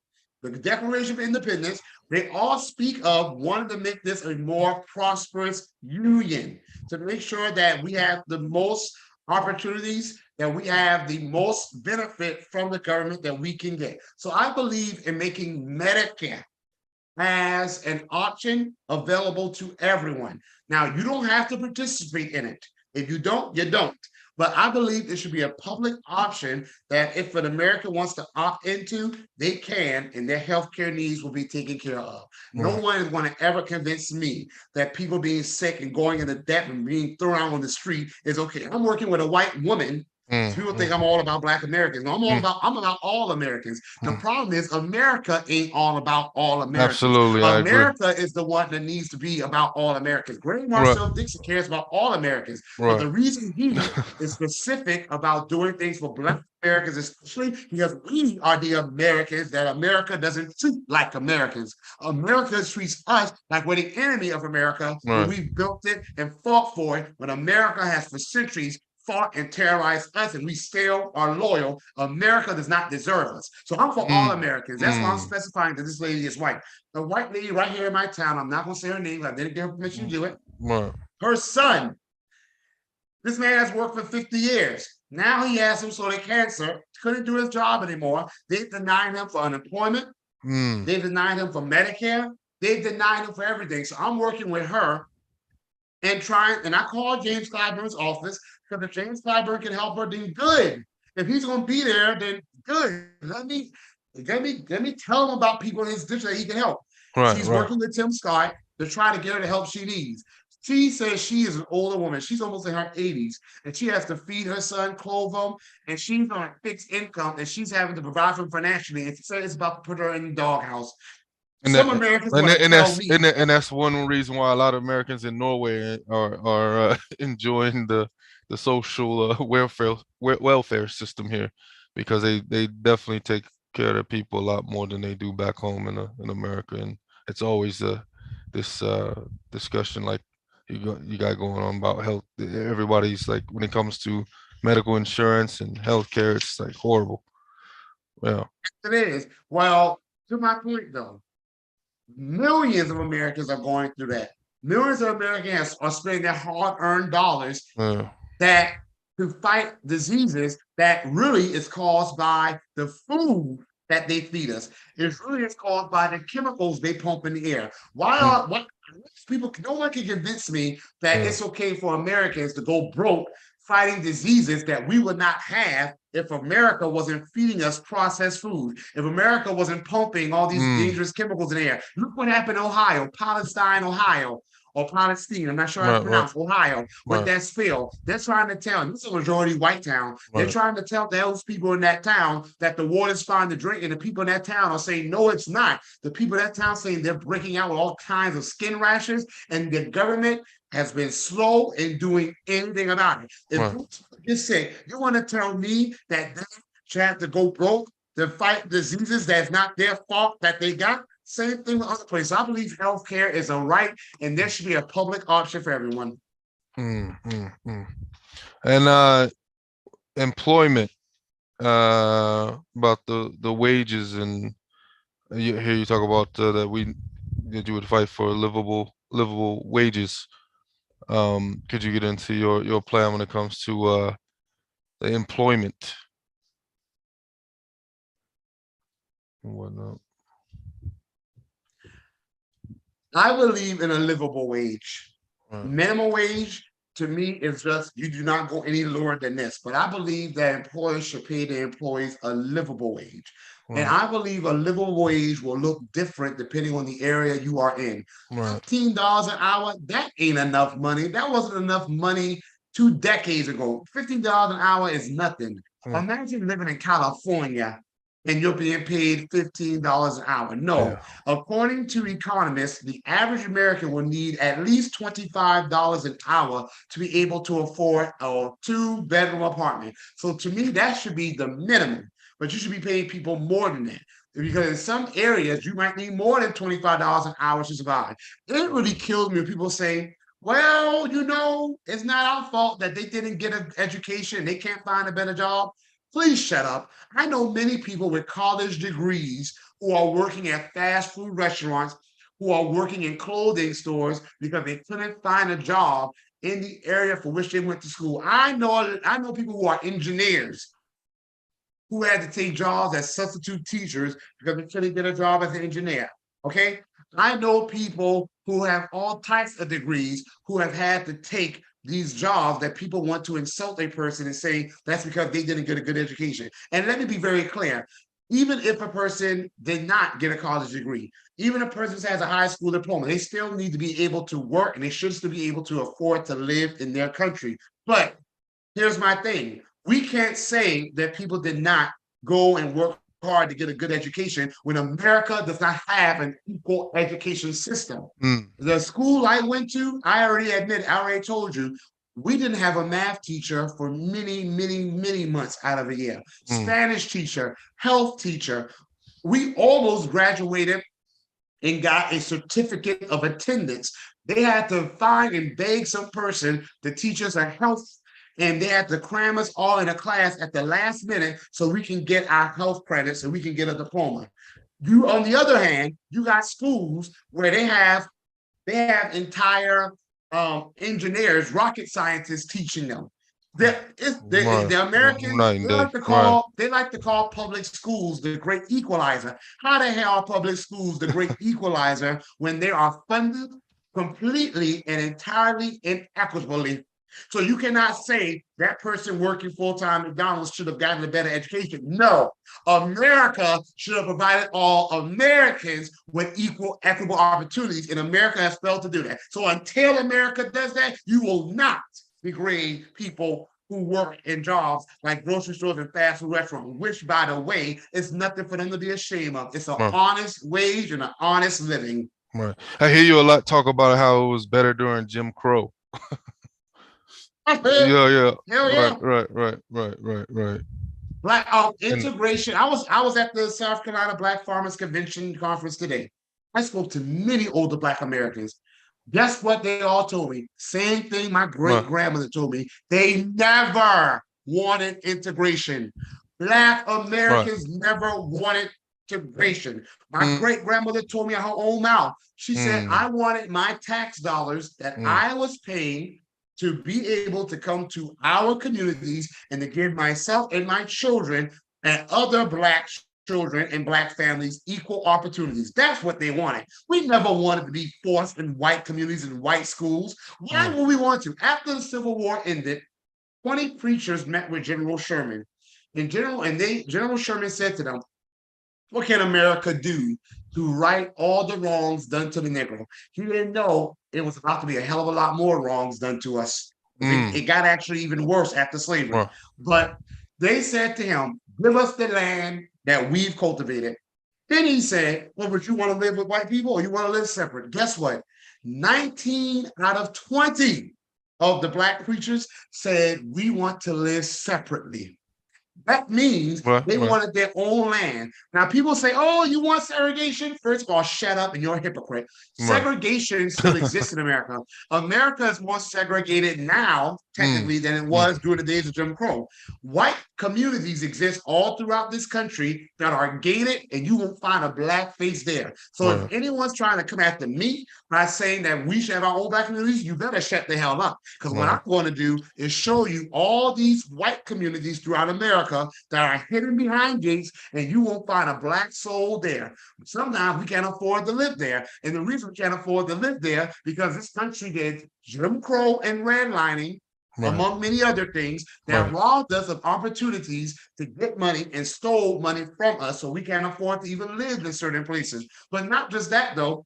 the Declaration of Independence, they all speak of wanting to make this a more prosperous union, to make sure that we have the most opportunities, that we have the most benefit from the government that we can get. So I believe in making Medicare as an option available to everyone. Now, you don't have to participate in it. If you don't, you don't. But I believe it should be a public option that if an American wants to opt into, they can, and their healthcare needs will be taken care of. No Right. one is going to ever convince me that people being sick and going into debt and being thrown out on the street is okay. I'm working with a white woman. Mm, So people think mm, I'm all about Black Americans. No, mm, I'm about all Americans. The mm. problem is America ain't all about all Americans. Absolutely, I agree. America is the one that needs to be about all Americans. Greg Right, Marcel Dixon cares about all Americans, but right. the reason he is specific about doing things for Black Americans, especially because we are the Americans that America doesn't treat like Americans. America treats us like we're the enemy of America when Right. we built it and fought for it, when America has for centuries fought and terrorized us and we still are loyal. America does not deserve us. So I'm for all Mm, Americans. That's why I'm mm, specifying that this lady is white. The white lady right here in my town, I'm not going to say her name. I didn't give her permission to mm. do it. Right. Her son, this man has worked for 50 years. Now he has some sort of cancer, couldn't do his job anymore. They denied him for unemployment. Mm, They denied him for Medicare. They denied him for everything. So I'm working with her and trying, and I called James Clyburn's office because if James Clyburn can help her, then good. If he's gonna be there, then good. Let me tell him about people in his district that he can help. right, She's right. working with Tim Scott to try to get her the help she needs. She says she is an older woman. She's almost in her 80s, and she has to feed her son, clothe him, and she's on a fixed income, and she's having to provide for him financially. And she said it's about to put her in the doghouse. And Some that, Americans and want that- to and tell that's me, and that's one reason why a lot of Americans in Norway are enjoying the social welfare system here, because they definitely take care of their people a lot more than they do back home in America, and it's always this discussion like you got going on about health. Everybody's like, when it comes to medical insurance and healthcare, it's like horrible. Yeah. it is. Well, to my point though, millions of Americans are going through that. Millions of Americans are spending their hard-earned dollars Yeah. that to fight diseases that really is caused by the food that they feed us. It really is caused by the chemicals they pump in the air. Why Mm, are what people? No one can convince me that yeah. it's okay for Americans to go broke fighting diseases that we would not have if America wasn't feeding us processed food, if America wasn't pumping all these Mm, dangerous chemicals in the air. Look what happened in Ohio, Palestine, Ohio. or Palestine, I'm not sure how to Right, right, pronounce, Ohio, with right, that spill. They're trying to tell, this is a majority white town, they're right, trying to tell those people in that town that the water's fine to drink, and the people in that town are saying, no, it's not. The people in that town saying they're breaking out with all kinds of skin rashes, and the government has been slow in doing anything about it. If right. you just say, you want to tell me that they should have to go broke to fight diseases that's not their fault that they got? Same thing with other places. I believe healthcare is a right, and there should be a public option for everyone. Mm, mm, mm. And employment, about the wages, and you hear you talk about that you would fight for livable wages. Could you get into your plan when it comes to the employment and whatnot? I believe in a livable wage. Right, Minimum wage to me is just you do not go any lower than this. But I believe that employers should pay their employees a livable wage. And right, I believe a livable wage will look different depending on the area you are in. right, $15 an hour, that ain't enough money. That wasn't enough money 2 decades ago. $15 an hour is nothing. mm, Imagine living in California and you're being paid $15 an hour. No, yeah, according to economists, the average American will need at least $25 an hour to be able to afford a two-bedroom apartment. So to me, that should be the minimum, but you should be paying people more than that. Because in some areas, you might need more than $25 an hour to survive. It really kills me when people say, well, it's not our fault that they didn't get an education, they can't find a better job. Please shut up. I know many people with college degrees who are working at fast food restaurants, who are working in clothing stores because they couldn't find a job in the area for which they went to school. I know people who are engineers who had to take jobs as substitute teachers because they couldn't get a job as an engineer. Okay. I know people who have all types of degrees who have had to take these jobs that people want to insult a person and say that's because they didn't get a good education. And let me be very clear. Even if a person did not get a college degree, even a person has a high school diploma, they still need to be able to work and they should still be able to afford to live in their country. But here's my thing. We can't say that people did not go and work hard to get a good education when America does not have an equal education system. mm, The school I went to, I already told you, we didn't have a math teacher for many, many, many months out of a year. mm, Spanish teacher, health teacher. We almost graduated and got a certificate of attendance. They had to find and beg some person to teach us a health, and they had to cram us all in a class at the last minute so we can get our health credits and we can get a diploma. You, on the other hand, you got schools where they have entire engineers, rocket scientists teaching them. right. The Americans Night and day. Right. they like to call public schools the great equalizer. How the hell are public schools the great equalizer when they are funded completely and entirely inequitably? So you cannot say that person working full-time at McDonald's should have gotten a better education. No, America should have provided all Americans with equal, equitable opportunities, and America has failed to do that. So until America does that, you will not degrade people who work in jobs like grocery stores and fast food restaurants, which, by the way, is nothing for them to be ashamed of. It's an Right. honest wage and an honest living. Right. I hear you a lot talk about how it was better during Jim Crow. Hell Yeah, yeah. Right, yeah. right, right, right, right, right. Black And integration. I was at the South Carolina Black Farmers Convention conference today. I spoke to many older Black Americans. Guess what they all told me? Same thing my great right. grandmother told me. They never wanted integration. Black Right. Americans never wanted integration. My Mm, great grandmother told me out her own mouth. She said, mm, I wanted my tax dollars that mm, I was paying to be able to come to our communities and to give myself and my children and other Black children and Black families equal opportunities. That's what they wanted. We never wanted to be forced in white communities and white schools. Why mm, would we want to? After the Civil War ended, 20 preachers met with General Sherman. General Sherman said to them, what can America do to right all the wrongs done to the Negro. He didn't know it was about to be a hell of a lot more wrongs done to us. It Mm. got actually even worse after slavery. Right. But they said to him, give us the land that we've cultivated. Then he said, well, but you want to live with white people or you want to live separate? Guess what? 19 out of 20 of the black preachers said, we want to live separately. That means Right. they Right. wanted their own land. Now, people say, oh, you want segregation? First of all, shut up and you're a hypocrite. Right. Segregation still exists in America. America is more segregated now, Mm. technically, than it Mm. was during the days of Jim Crow. White communities exist all throughout this country that are gated, and you won't find a black face there. So if Right. anyone's trying to come after me by saying that we should have our own black communities, you better shut the hell up. Because what I'm Right. going to do is show you all these white communities throughout America that are hidden behind gates, and you won't find a black soul there. Sometimes we can't afford to live there. And the reason we can't afford to live there because this country did Jim Crow and redlining, Right. among many other things, that Right. robbed us of opportunities to get money and stole money from us so we can't afford to even live in certain places. But not just that, though.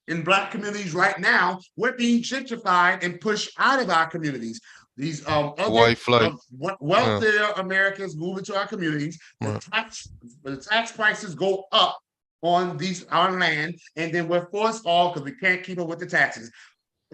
In black communities right now, we're being gentrified and pushed out of our communities. These other White flight. Yeah. wealthier Americans move into our communities. Right. The tax prices go up on these our land, and then we're forced off because we can't keep up with the taxes.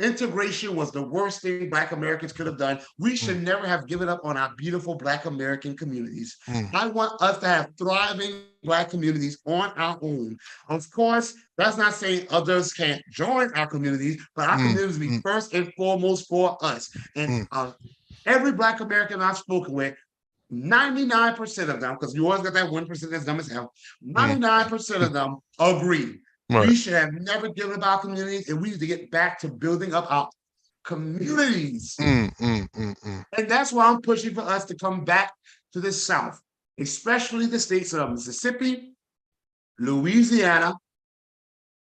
Integration was the worst thing Black Americans could have done. We Mm. should never have given up on our beautiful Black American communities. Mm. I want us to have thriving Black communities on our own. Of course, that's not saying others can't join our communities, but our Mm. communities be Mm. first and foremost for us. And Mm. every Black American I've spoken with, 99% of them, because you always got that 1% that's dumb as hell, Mm. 99% of them agree. Right. We should have never given up our communities, and we need to get back to building up our communities. Mm. Mm. Mm. Mm. And that's why I'm pushing for us to come back to the South, especially the states of Mississippi, Louisiana,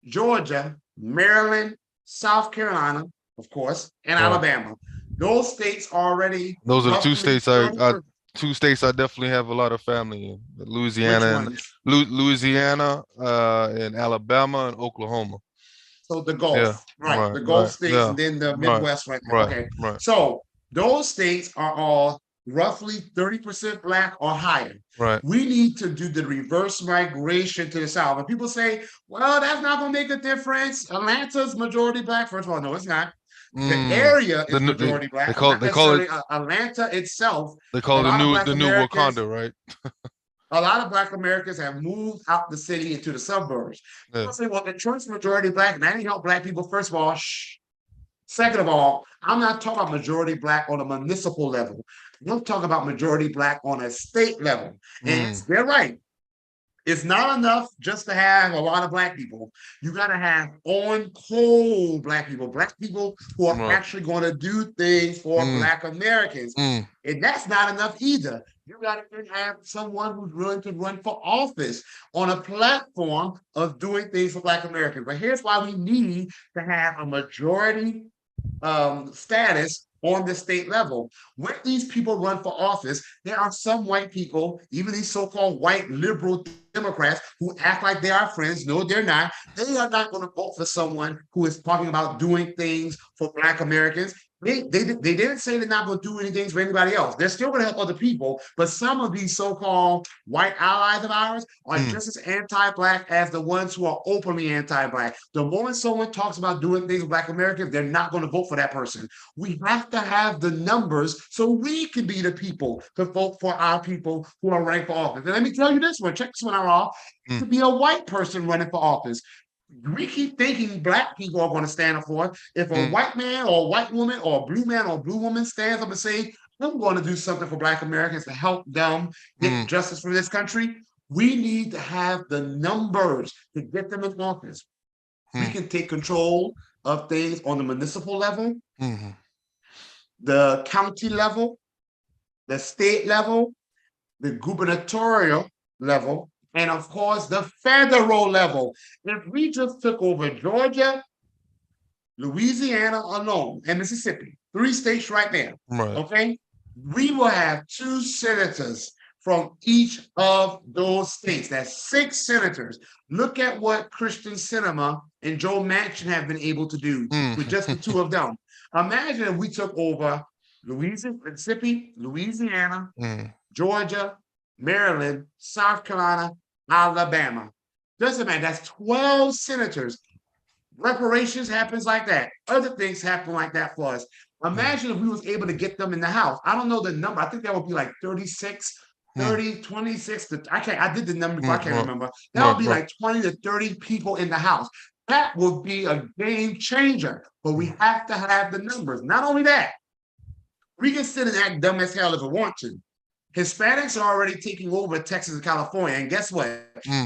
Georgia, Maryland, South Carolina, of course, and Right. Alabama. Those states already Those are the two roughly states I, 30, I two states I definitely have a lot of family in. which Louisiana and ones? Louisiana, and Alabama and Oklahoma. So the Yeah. Gulf, right? Right. The Gulf Right. states Yeah. and then the Right. Midwest right there. Right. Okay. Right. So those states are all roughly 30% black or higher. Right. We need to do the reverse migration to the South. And people say, well, that's not going to make a difference. Atlanta's majority black. First of all, no, it's not. The Mm. area The is new majority they black, call not they call it necessarily Atlanta itself. they A call it lot of the black new Americans Wakanda, right? a lot of black Americans have moved out the city into the suburbs. Yeah. People say, well, the church majority black, and that ain't help black people. First of all, shh. Second of all, I'm not talking about majority black on a municipal level. I'm talking about majority black on a state level. And Mm. they're right. It's not enough just to have a lot of black people. You got to have on cold black people who are Right. actually going to do things for Mm. black Americans. Mm. And that's not enough either. You got to have someone who's willing to run for office on a platform of doing things for black Americans. But here's why we need to have a majority status on the state level. When these people run for office, there are some white people, even these so-called white liberal Democrats, who act like they are friends. No, they're not. They are not going to vote for someone who is talking about doing things for Black Americans. They didn't say they're not going to do anything for anybody else. They're still going to help other people, but some of these so-called white allies of ours are Mm. just as anti-black as the ones who are openly anti-black. The moment someone talks about doing things with Black Americans, they're not going to vote for that person. We have to have the numbers so we can be the people to vote for our people who are running for office. And let me tell you this one, check this one out, Raw. It Mm. could be a white person running for office. We keep thinking black people are going to stand up for it. If a Mm. white man or a white woman or a blue man or a blue woman stands up and say, I'm going to do something for black Americans to help them get Mm. justice for this country, we need to have the numbers to get them in office. We Mm. can take control of things on the municipal level, Mm. the county level, the state level, the gubernatorial level, and of course, the federal level. If we just took over Georgia, Louisiana alone, and Mississippi, 3 states right there, Right. okay? We will have 2 senators from each of those states. That's 6 senators. Look at what Christian Cinema and Joe Manchin have been able to do Mm, with just the two of them. Imagine if we took over Louisiana, Mississippi, Louisiana, mm, Georgia, Maryland, South Carolina, Alabama. Just imagine that's 12 senators. Reparations happens like that. Other things happen like that for us. mm, Imagine if we was able to get them in the house. I don't know the number. I think that would be like 36, mm, 30, 26. I can't, I did the number before, I mm, can't right, remember. That would right, be right. like 20 to 30 people in the house. That would be a game changer. But we Mm, have to have the numbers. Not only that, we can sit and act dumb as hell if we want to. Hispanics are already taking over Texas and California. And guess what?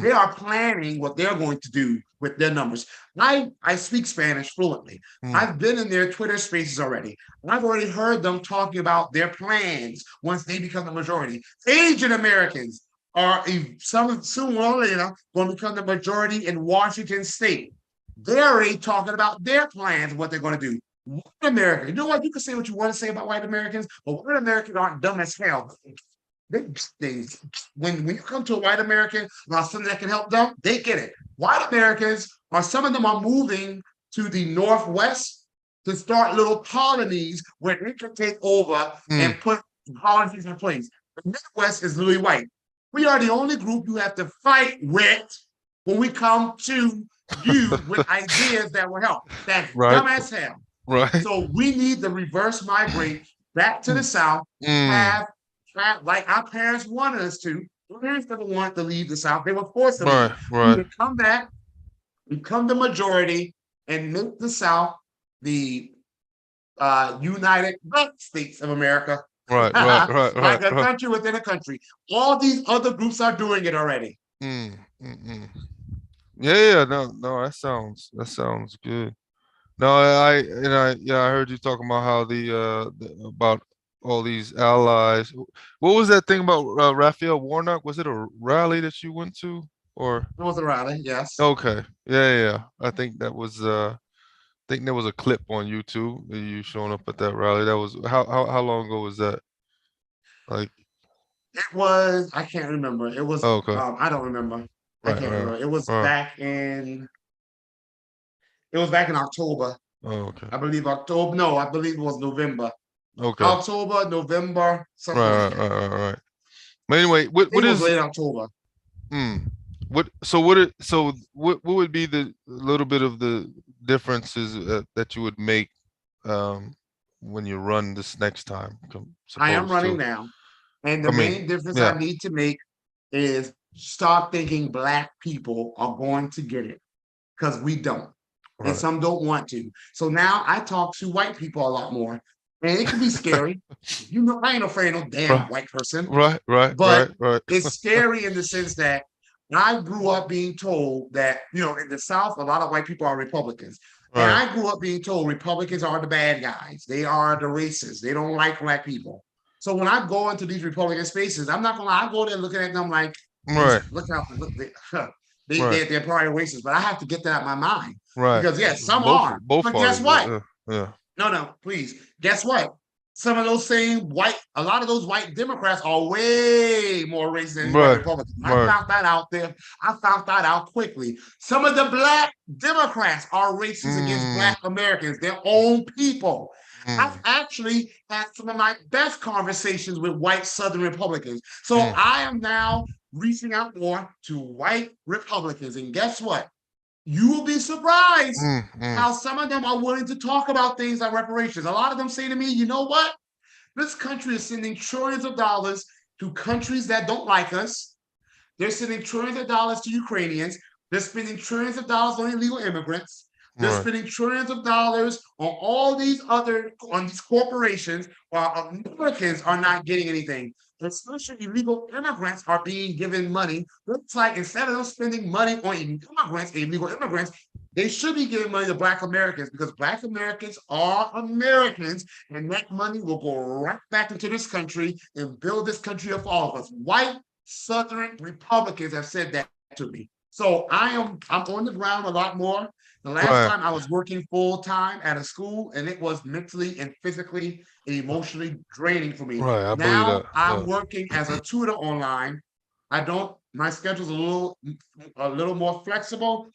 They mm, are planning what they're going to do with their numbers. I speak Spanish fluently. mm, I've been in their Twitter spaces already. I've already heard them talking about their plans once they become the majority. Asian Americans are some sooner or later going to become the majority in Washington State. They're already talking about their plans, what they're going to do. White America, you know what? You can say what you want to say about white Americans, but white Americans aren't dumb as hell. They, they, when you come to a white American about something that can help them, they get it. White Americans are some of them are moving to the Northwest to start little colonies where they can take over mm. and put policies in place. The Midwest is literally white. We are the only group you have to fight with when we come to you with ideas that will help. That's Right, dumb as hell. right. So we need to reverse migrate back to the Mm, South, mm, have like our parents wanted us to. Our parents never wanted to leave the South. They were forced to leave. right, We right, would come back, become the majority, and make the South the United States of America, right, right, right, right, like a right. country within a country. All these other groups are doing it already. Mm, mm, mm. Yeah, yeah, no, no, that sounds good. No, yeah, I heard you talking about how about all these allies. What was that thing about Raphael Warnock? Was it a rally that you went to, or North Raleigh, yes. okay, yeah, yeah, yeah. I think that was I think there was a clip on YouTube of you showing up at that rally. That was how long ago was that? Like, It was, I can't remember. It was, oh, okay, I don't remember. I right, can't right, remember. It was right. back in, it was back in October. Oh, okay, I believe October. No, I believe it was November. okay, October, November, something like right, right, that. right, right, right. But anyway, I think what it was is late October. Hmm. What would be the little bit of the differences that you would make um when you run this next time I am supposed running to now. And the I mean, main difference I yeah, need to make is start thinking Black people are going to get it because we don't. And right. some don't want to. So now I talk to white people a lot more. And it can be scary. You know, I ain't afraid of no damn Right, white person. right, right, But right, right, it's scary in the sense that I grew up being told that, in the South, a lot of white people are Republicans. And right, I grew up being told Republicans are the bad guys. They are the racists. They don't like Black people. So when I go into these Republican spaces, I'm not gonna lie, I go there looking at them like right, these, look how look, right, they're probably racist, but I have to get that out of my mind. right. Because yes, some Both are. both But guess parties, what? yeah, No, no, please. Guess what? Some of those same white, a lot of those white Democrats are way more racist than these white right, Republicans. I right. found that out there. I found that out quickly. Some of the Black Democrats are racist against Mm, Black Americans, their own people. I've mm, actually had some of my best conversations with white Southern Republicans. So mm, I am now reaching out more to white Republicans. And guess what? You will be surprised mm, mm, how some of them are willing to talk about things like reparations. A lot of them say to me, you know what? This country is sending trillions of dollars to countries that don't like us. They're sending trillions of dollars to Ukrainians. They're spending trillions of dollars on illegal immigrants. They're right. spending trillions of dollars on on these corporations, while Americans are not getting anything. Especially illegal immigrants are being given money. Looks like instead of them spending money on immigrants, illegal immigrants, they should be giving money to Black Americans because Black Americans are Americans, and that money will go right back into this country and build this country up for all of us. White Southern Republicans have said that to me. So I'm on the ground a lot more. The last Right, time I was working full time at a school, and it was mentally and physically and emotionally draining for me. right. I believe Now that. I'm Yeah. working as a tutor online. I don't, my schedule's a little more flexible.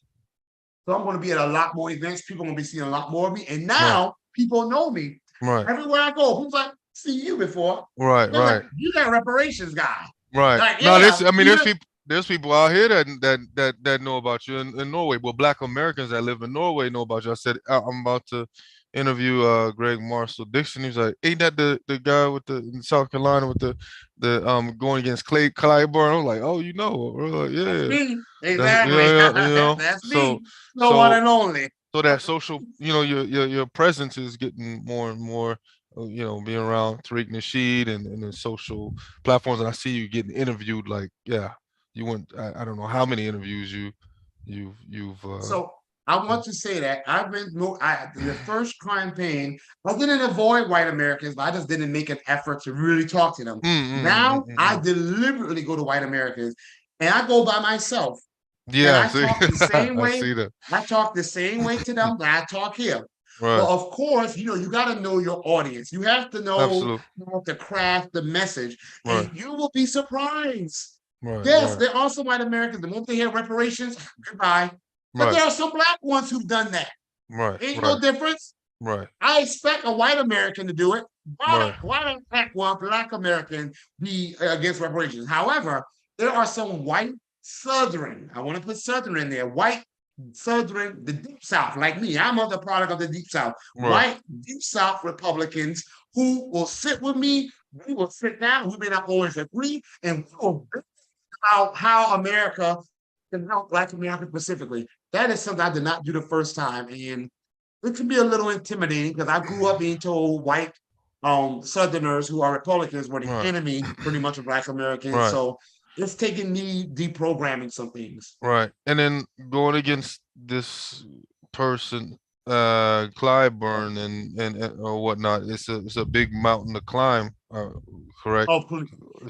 So I'm going to be at a lot more events. People are going to be seeing a lot more of me. And Right, now people know me. right, Everywhere I go, people's like, see you before. right, They're like, right. you that reparations guy. Right. Like, No, yeah, I mean, you. there's people out here that know about you in Norway. Well, Black Americans that live in Norway know about you. I said I'm about to interview Greg Marcel Dixon. He's like, ain't that the guy with the in South Carolina with the going against Clyburn? I'm like, oh, you know, we're like, That's yeah, me. that's Exactly. yeah, yeah, you know. That's So me. The one so and only. so that social, your presence is getting more and more, being around Tariq Nasheed and the social platforms, and I see you getting interviewed. Like, yeah, you went. I don't know how many interviews you've. So I want to say that I've been the first campaign. I didn't avoid white Americans, but I just didn't make an effort to really talk to them. Now I Mm. deliberately go to white Americans, and I go by myself, and Yeah, I see, talk the same I way. see that. I talk the same way to them that I talk here. But Right, of course, you got to know your audience. You have to know absolutely. how to craft the message, Right, and you will be surprised. right, Yes, right, there are some white Americans. The moment they hear reparations, goodbye. But right, there are some black ones who've done that. right, Ain't no right, difference. right, I expect a white American to do it. right, Why don't black American be against reparations? However, there are some white Southern, I want to put Southern in there, white Southern, the Deep South, like me. I'm of the product of the Deep South. right. White Deep South Republicans who will sit with me. We will sit down. We may not always agree, and we will how America can help Black America specifically. That is something I did not do the first time, and it can be a little intimidating because I grew up being told white Southerners who are Republicans were the Right, enemy, pretty much of Black Americans. right. So it's taken me deprogramming some things. Right. And then going against this person, Clyburn or whatnot, it's a big mountain to climb, correct? Oh,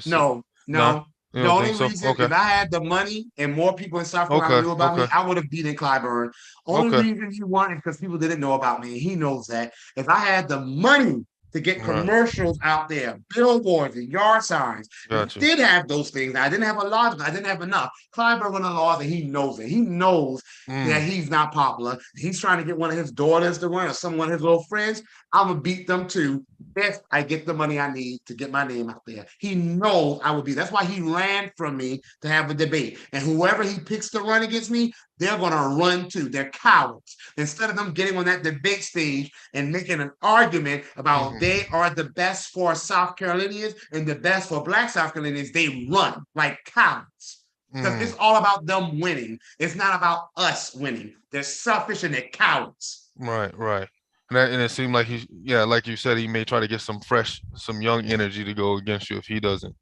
So, no, nah, no. you The don't only think so? reason, Okay. if I had the money and more people in South Carolina Okay. knew about me, Okay. I would have beaten Clyburn. Only Okay. reason he won is because people didn't know about me. He knows that. If I had the money to get All right. commercials out there, billboards and yard signs, if I Gotcha. did have those things, I didn't have a lot of them, I didn't have enough. Clyburn won the laws and he knows it. He knows that Mm, he's not popular. He's trying to get one of his daughters to run or some one of his little friends. I'm gonna beat them too if I get the money I need to get my name out there. He knows I would be. That's why he ran from me to have a debate. And whoever he picks to run against me, they're going to run too. They're cowards. Instead of them getting on that debate stage and making an argument about they mm, are the best for South Carolinians and the best for Black South Carolinians, they run like cowards. Because it's mm. all about them winning. It's not about us winning. They're selfish and they're cowards. Right. Right. And it seemed like yeah, like you said, he may try to get some young energy to go against you if he doesn't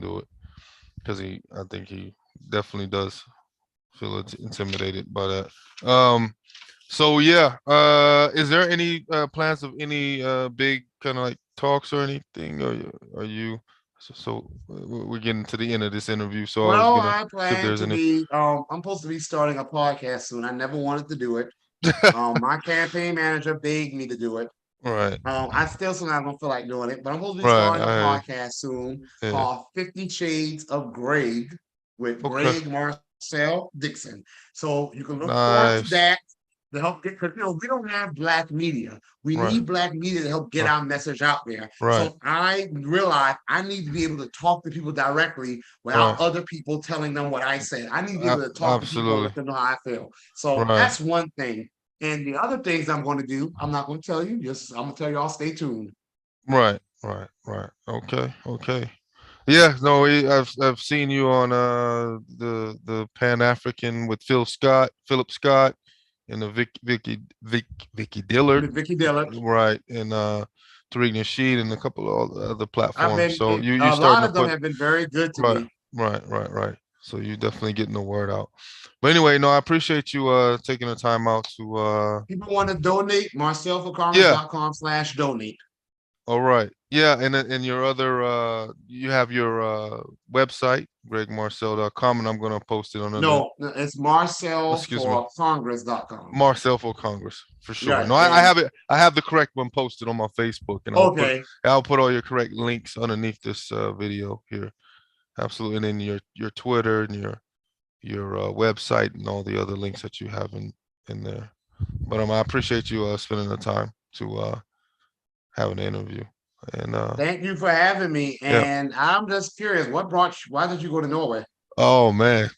do it, because I think he definitely does feel intimidated by that. So yeah, is there any plans of any big kind of like talks or anything? Or are you we're getting to the end of this interview, so I was Well, gonna I see if plan there's to any. be, I'm supposed to be starting a podcast soon. I never wanted to do it. My campaign manager begged me to do it. Right, I still sometimes don't feel like doing it, but I'm supposed to be right. starting a podcast soon Yeah. called 50 Shades of Greg with Okay. Greg Marcel Dixon. So you can look forward to Nice. that to help get, because we don't have black media. We Right, need black media to help get right, our message out there. right, So I realize I need to be able to talk to people directly without right. other people telling them what I said. I need to be able to talk to people and Absolutely. let them know how I feel. So Right, that's one thing. And the other things I'm going to do, I'm not going to tell you. Just I'm going to tell y'all. Stay tuned. right, right, right. Okay, okay. Yeah, no, I've seen you on the Pan African with Philip Scott, and the Vicky Dillard, With Vicky Dillard, right, and Tariq Nasheed and a couple of other I've platforms. been So you a starting lot to of them put have been very good to right, me. right. So you definitely getting the word out. But anyway, no, I appreciate you taking the time out to People want to donate. yeah, MarcelForCongress.com/donate. all right. Yeah, and your other you have your website, gregmarcel.com, and I'm gonna post it under the No, it's Marcel excuse me, for Congress.com. Marcel for Congress for sure. Right. No, I And have it. I have the correct one posted on my Facebook, and okay. I'll put all your correct links underneath this video here. Absolutely, and then your Twitter and your website and all the other links that you have in there. But I appreciate you spending the time to have an interview. And Thank you for having me. yeah. And I'm just curious, why did you go to Norway? Oh man.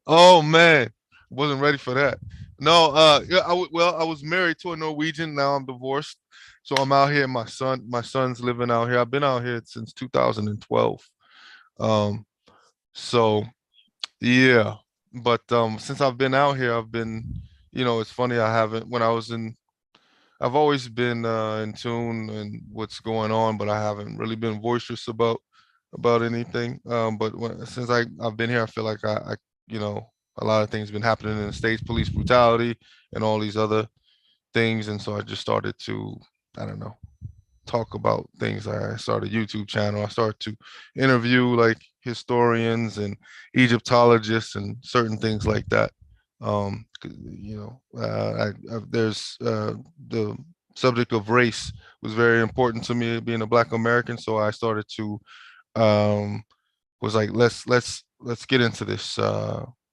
Oh man. Wasn't ready for that. No, yeah, well, I was married to a Norwegian. Now I'm divorced. So I'm out here. My son's living out here. I've been out here since 2012. Um, so yeah, but since I've been out here, I've been, it's funny. I haven't when I was in I've always been in tune and what's going on, but I haven't really been boisterous about anything. But since I've been here, I feel like you know, a lot of things been happening in the states, police brutality, and all these other things, and so I just started to, I don't know, talk about things. I started a YouTube channel. I started to interview like historians and Egyptologists and certain things like that. 'Cause, there's the subject of race was very important to me being a Black American. So I started to um, was like let's get into this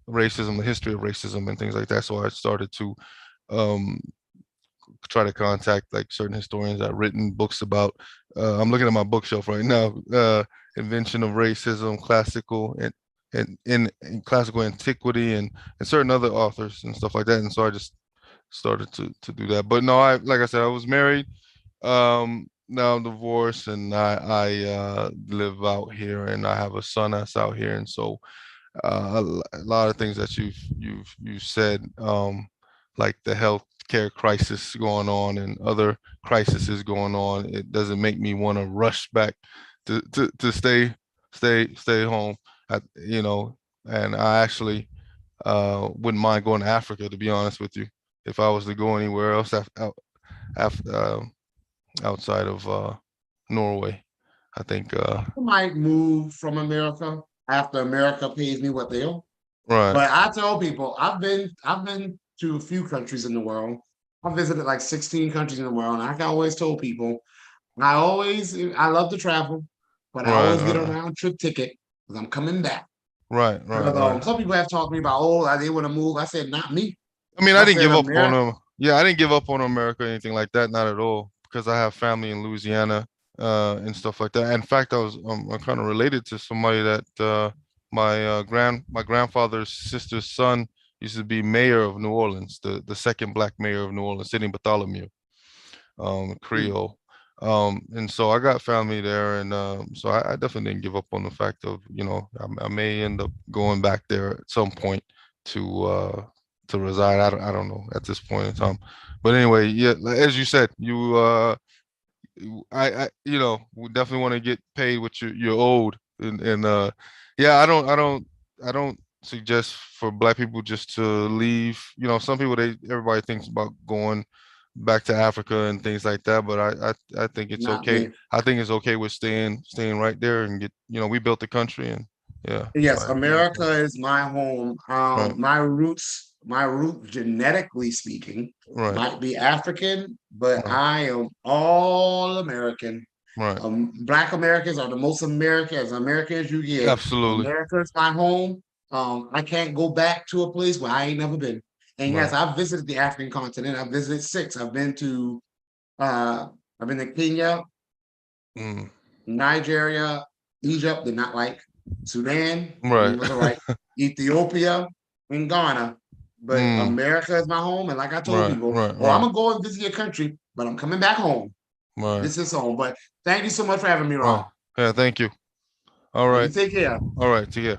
racism, the history of racism, and things like that. So I started to um, try to contact like certain historians that written books about. I'm looking at my bookshelf right now. Invention of racism, classical and in classical antiquity, and certain other authors and stuff like that. And so I just started to do that. But no, I like I said, I was married. Now I'm divorced, and I live out here, and I have a son that's out here, and so a lot of things that you've said, like the healthcare crisis going on and other crises going on. It doesn't make me want to rush back to stay home. And I actually wouldn't mind going to Africa, to be honest with you, if I was to go anywhere else after, outside of Norway. I think I might move from America after America pays me what they owe. right, But I tell people I've been to a few countries in the world. I visited like 16 countries in the world, and I always told people I love to travel, but I right, always get a round trip ticket because I'm coming back. right, right, Because right. some people have talked to me about, they want to move. I said, not me. I mean, I I didn't said, give up on America, them. Yeah, I didn't give up on America or anything like that, not at all, because I have family in Louisiana and stuff like that. In fact, I'm kind of related to somebody that my grandfather's sister's son used to be mayor of New Orleans, the second black mayor of New Orleans, Sidney Bartholomew, mm, Creole. And so I got family there, and so I definitely didn't give up on the fact of, I may end up going back there at some point to uh, to reside. I don't know at this point in time, but anyway, yeah, as you said, we definitely want to get paid what you're owed, and yeah, I don't suggest for Black people just to leave. Some people everybody thinks about going back to Africa and things like that, but I think it's not okay. me. I think it's okay with staying right there and we built the country, and yeah, so Yes, I America is my home. right, My root, genetically speaking, right, might be African, but right, I am all American. right, Black Americans are the most American as you get. absolutely, America is my home. I can't go back to a place where I ain't never been. And yes, right, I've visited the African continent. I've visited six. Uh, I've been to Kenya, mm, Nigeria, Egypt, did not like Sudan, right, was all right, Ethiopia, and Ghana. But mm, America is my home. And like I told right, people, right, I'm right, gonna go and visit your country, but I'm coming back home. right, This is home. But thank you so much for having me, right. Ron. Yeah, thank you. All You right, take care. all right. See ya.